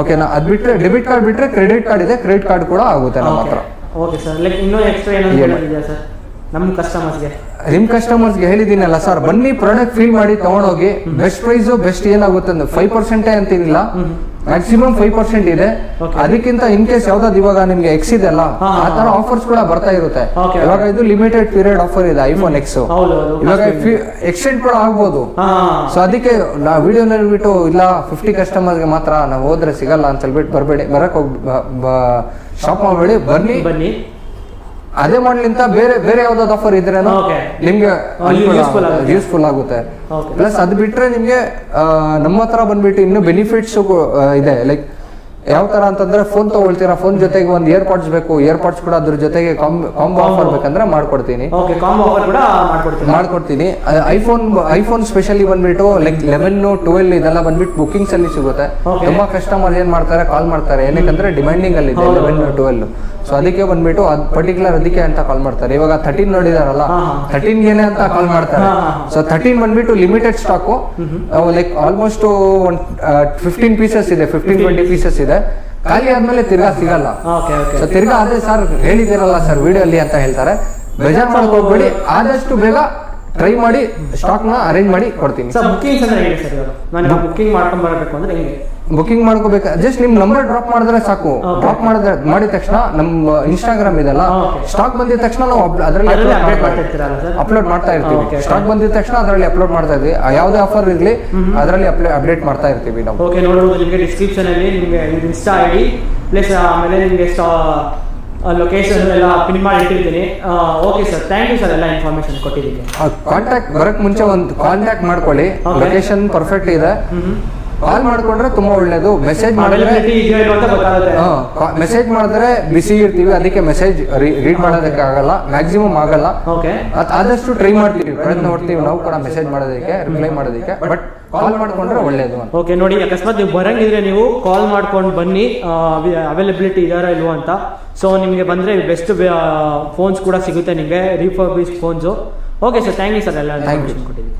ಓಕೆನಾ? ಅದ್ ಬಿಟ್ರೆ ಡೆಬಿಟ್ ಕಾರ್ಡ್ ಬಿಟ್ರೆ ಕ್ರೆಡಿಟ್ ಕಾರ್ಡ್ ಇದೆ, ಕ್ರೆಡಿಟ್ ಕಾರ್ಡ್ ಕೂಡ ಆಗುತ್ತೆ ನಮ್ಮ ಹತ್ರ. ನಿಮ್ ಕಸ್ಟಮರ್ಸ್ಗೆ ಹೇಳಿದೀನಲ್ಲ ಸರ್, ಬನ್ನಿ ಪ್ರಾಡಕ್ಟ್ ಫೀಲ್ ಮಾಡಿ ತಗೊಂಡೋಗಿ. ಬೆಸ್ಟ್ ಪ್ರೈಸ್ ಬೆಸ್ಟ್ ಏನಾಗುತ್ತೆ ಅಂದ್ರೆ 5% ಅಂತೀನಿಲ್ಲ, ಮ್ಯಾಕ್ಸಿಮಮ್ 5% ಇದೆ. ಅದಕ್ಕಿಂತ ಇನ್ ಕೇಸ್ ಯಾವ್ದಾದ್ರು ಇವಾಗ ನಿಮ್ಗೆ ಎಕ್ಸ್ ಇದೆ ಅಲ್ಲ, ಆ ತರ ಆಫರ್ಸ್ ಕೂಡ ಬರ್ತಾ ಇರುತ್ತೆ. ಇವಾಗ ಇದು ಲಿಮಿಟೆಡ್ ಪೀರಿಯಡ್ ಆಫರ್ ಇದೆ ಐಫೋನ್ ಎಕ್ಸ್, ಇವಾಗ ಎಕ್ಸ್ಟೆಂಡ್ ಕೂಡ ಆಗ್ಬೋದು. ಸೊ ಅದಕ್ಕೆ ನಾ ವಿಡಿಯೋನಲ್ಲಿ ಬಿಟ್ಟು ಇಲ್ಲ 50 ಕಸ್ಟಮರ್ಗೆ ಮಾತ್ರ ನಾವು ಹೋದ್ರೆ ಸಿಗಲ್ಲ ಅಂತ ಹೇಳ್ಬಿಟ್ಟು ಬರಕ್ ಶಾಪ್ ಮಾಡಬೇಡಿ, ಬನ್ನಿ. ಅದೇ ಮಾಡ್ಲಿಂತ ಬೇರೆ ಯಾವ್ದಾದ್ರು ಆಫರ್ ಇದ್ರೆ ನಿಮ್ಗೆ ಯೂಸ್ಫುಲ್ ಆಗುತ್ತೆ. ಪ್ಲಸ್ ಅದು ಬಿಟ್ರೆ ನಿಮ್ಗೆ ನಮ್ಮ ಹತ್ರ ಬಂದ್ಬಿಟ್ಟು ಇನ್ನು ಬೆನಿಫಿಟ್ಸ್ ಇದೆ. ಲೈಕ್ ಯಾವ ತರ ಅಂತಂದ್ರೆ ಫೋನ್ ತಗೊಳ್ತೀರಾ, ಫೋನ್ ಜೊತೆಗೆ ಒಂದು ಇಯರ್ಪಾಡ್ಸ್ ಬೇಕು, ಇಯರ್ಪಾಡ್ಸ್ ಕೂಡ ಅದ್ರ ಜೊತೆಗೆ ಕಾಂಬೋ ಆಫರ್ ಬೇಕಂದ್ರೆ ಮಾಡ್ಕೊಡ್ತೀನಿ. ಐಫೋನ್ ಸ್ಪೆಷಲಿ ಬಂದ್ಬಿಟ್ಟು ಲೈಕ್ 11, 12 ಇದೆಲ್ಲ ಬಂದ್ಬಿಟ್ಟು ಬುಕಿಂಗ್ಸ್ ಅಲ್ಲಿ ಸಿಗುತ್ತೆ. ತುಂಬಾ ಕಸ್ಟಮರ್ ಏನ್ ಮಾಡ್ತಾರೆ, ಕಾಲ್ ಮಾಡ್ತಾರೆ. ಏನಕ್ಕಂದ್ರೆ ಡಿಮ್ಯಾಂಡಿಂಗ್ ಅಲ್ಲಿ ಇದೆ 11, 12. ಸೊ ಅದಕ್ಕೆ ಬಂದ್ಬಿಟ್ಟು ಪರ್ಟಿಕ್ಯುಲರ್ ಅದಕ್ಕೆ ಅಂತ ಕಾಲ್ ಮಾಡ್ತಾರೆ. ಇವಾಗ 13 ನೋಡಿದಾರಲ್ಲ, 13 ಏನೇ ಅಂತ ಕಾಲ್ ಮಾಡ್ತಾರೆ. ಸೊ 13 ಬಂದ್ಬಿಟ್ಟು limited stock, like almost 15 pieces ಇದೆ, 15-20 ಪೀಸಸ್ ಇದೆ. ಖಾಲಿ ಆದ್ಮೇಲೆ ತಿರ್ಗಾ ಸಿಗಲ್ಲ. ಸೊ ತಿರ್ಗಾ ಅದೇ ಸರ್ ಹೇಳಿದಿರಲ್ಲ ಸರ್ ವಿಡಿಯೋ ಅಲ್ಲಿ ಅಂತ ಹೇಳ್ತಾರೆ. ಬೇಜಾರ್ ಮಾಡಕ್ ಹೋಗ್ಬೇಡಿ, ಆದಷ್ಟು ಬೇಗ ಟ್ರೈ ಮಾಡಿ ಸ್ಟಾಕ್ ನ ಅರೇಂಜ್ ಮಾಡಿ ಕೊಡ್ತೀನಿ. ಬುಕಿಂಗ್ ಮಾಡ್ಕೋಬೇಕು, ಜಸ್ಟ್ ನಿಮ್ ನಂಬರ್ ಡ್ರಾಪ್ ಮಾಡಿದ್ರೆ ಸಾಕು. ಡ್ರಾಪ್ ಮಾಡಿದ ತಕ್ಷಣ ನಮ್ಮ ಇನ್ಸ್ಟಾಗ್ರಾಮ್ ಇದೆಲ್ಲ, ಸ್ಟಾಕ್ ಬಂದಿದ ತಕ್ಷಣ ನಾವು ಅದರಲ್ಲಿ ಅಪ್ಲೋಡ್ ಮಾಡ್ತಾ ಇರ್ತೀವಿ. ಸ್ಟಾಕ್ ಬಂದಿದ ತಕ್ಷಣ ಅದರಲ್ಲಿ ಅಪ್ಲೋಡ್ ಮಾಡ್ತಾ ಇದ್ವಿ. ಯಾವುದೇ ಆಫರ್ ಇರ್ಲಿ ಅದರಲ್ಲಿ ಅಪ್ಡೇಟ್ ಮಾಡ್ತಾ ಇರ್ತೀವಿ ನಾವು. ಓಕೆ, ನೋಡಬಹುದು ನಿಮಗೆ ಡಿಸ್ಕ್ರಿಪ್ಷನ್ ಅಲ್ಲಿ ನಿಮಗೆ ಇನ್ಸ್ಟಾ ಐಡಿ ಪ್ಲಸ್ ಆಮೇಲೆ ನಿಮಗೆ ಲೊಕೇಶನ್ ಎಲ್ಲ ಪಿನ್ ಮಾಡಿ ಇಟ್ಟಿರ್ತೀನಿ. Okay sir, thank you sir ಎಲ್ಲ ಇನ್ಫಾರ್ಮೇಶನ್ ಕೊಟ್ಟಿದ್ದಕ್ಕೆ. ಕಾಂಟ್ಯಾಕ್ಟ್ ಬರಕ್ ಮುಂಚೆ ಒಂದು ಕಾಂಟ್ಯಾಕ್ಟ್ ಮಾಡ್ಕೊಳ್ಳಿ, ಲೊಕೇಶನ್ ಪರ್ಫೆಕ್ಟ್ ಇದೆ. ಕಾಲ್ ಮಾಡ್ಕೊಂಡ್ರೆ ತುಂಬಾ ಒಳ್ಳೇದು. ಮೆಸೇಜ್ ಮಾಡಿದ್ರೆ ಮೆಸೇಜ್ ಮಾಡಿದ್ರೆ ಬಿಸಿ ಇರ್ತೀವಿ, ಅದಕ್ಕೆ ಮೆಸೇಜ್ ರೀಡ್ ಮಾಡೋದಕ್ಕೆ ಆಗಲ್ಲ, ಮ್ಯಾಕ್ಸಿಮಮ್ ಆಗಲ್ಲ. ಆದಷ್ಟು ಟ್ರೈ ಮಾಡ್ತೀವಿ, ಪ್ರಯತ್ನ ಮಾಡ್ತೀವಿ ನಾವು ಕೂಡ ಮೆಸೇಜ್ ಮಾಡೋದಕ್ಕೆ, ರಿಪ್ಲೈ ಮಾಡೋದಕ್ಕೆ. ಬಟ್ ಕಾಲ್ ಮಾಡ್ಕೊಂಡ್ರೆ ಒಳ್ಳೇದು. ಓಕೆ, ನೋಡಿ ಅಕಸ್ಮಾತ್ ನೀವು ಬರಂಗಿದ್ರೆ ನೀವು ಕಾಲ್ ಮಾಡ್ಕೊಂಡು ಬನ್ನಿ, ಅವೈಲಬಿಲಿಟಿ ಇದಾರ ಇಲ್ವಾ ಅಂತ. ಸೊ ನಿಮಗೆ ಬಂದ್ರೆ ಬೆಸ್ಟ್ ಫೋನ್ಸ್ ಕೂಡ ಸಿಗುತ್ತೆ ನಿಮಗೆ, refurbished phones. Okay sir, thank you sir ಎಲ್ಲ ಕೊಟ್ಟಿದ್ದೀವಿ.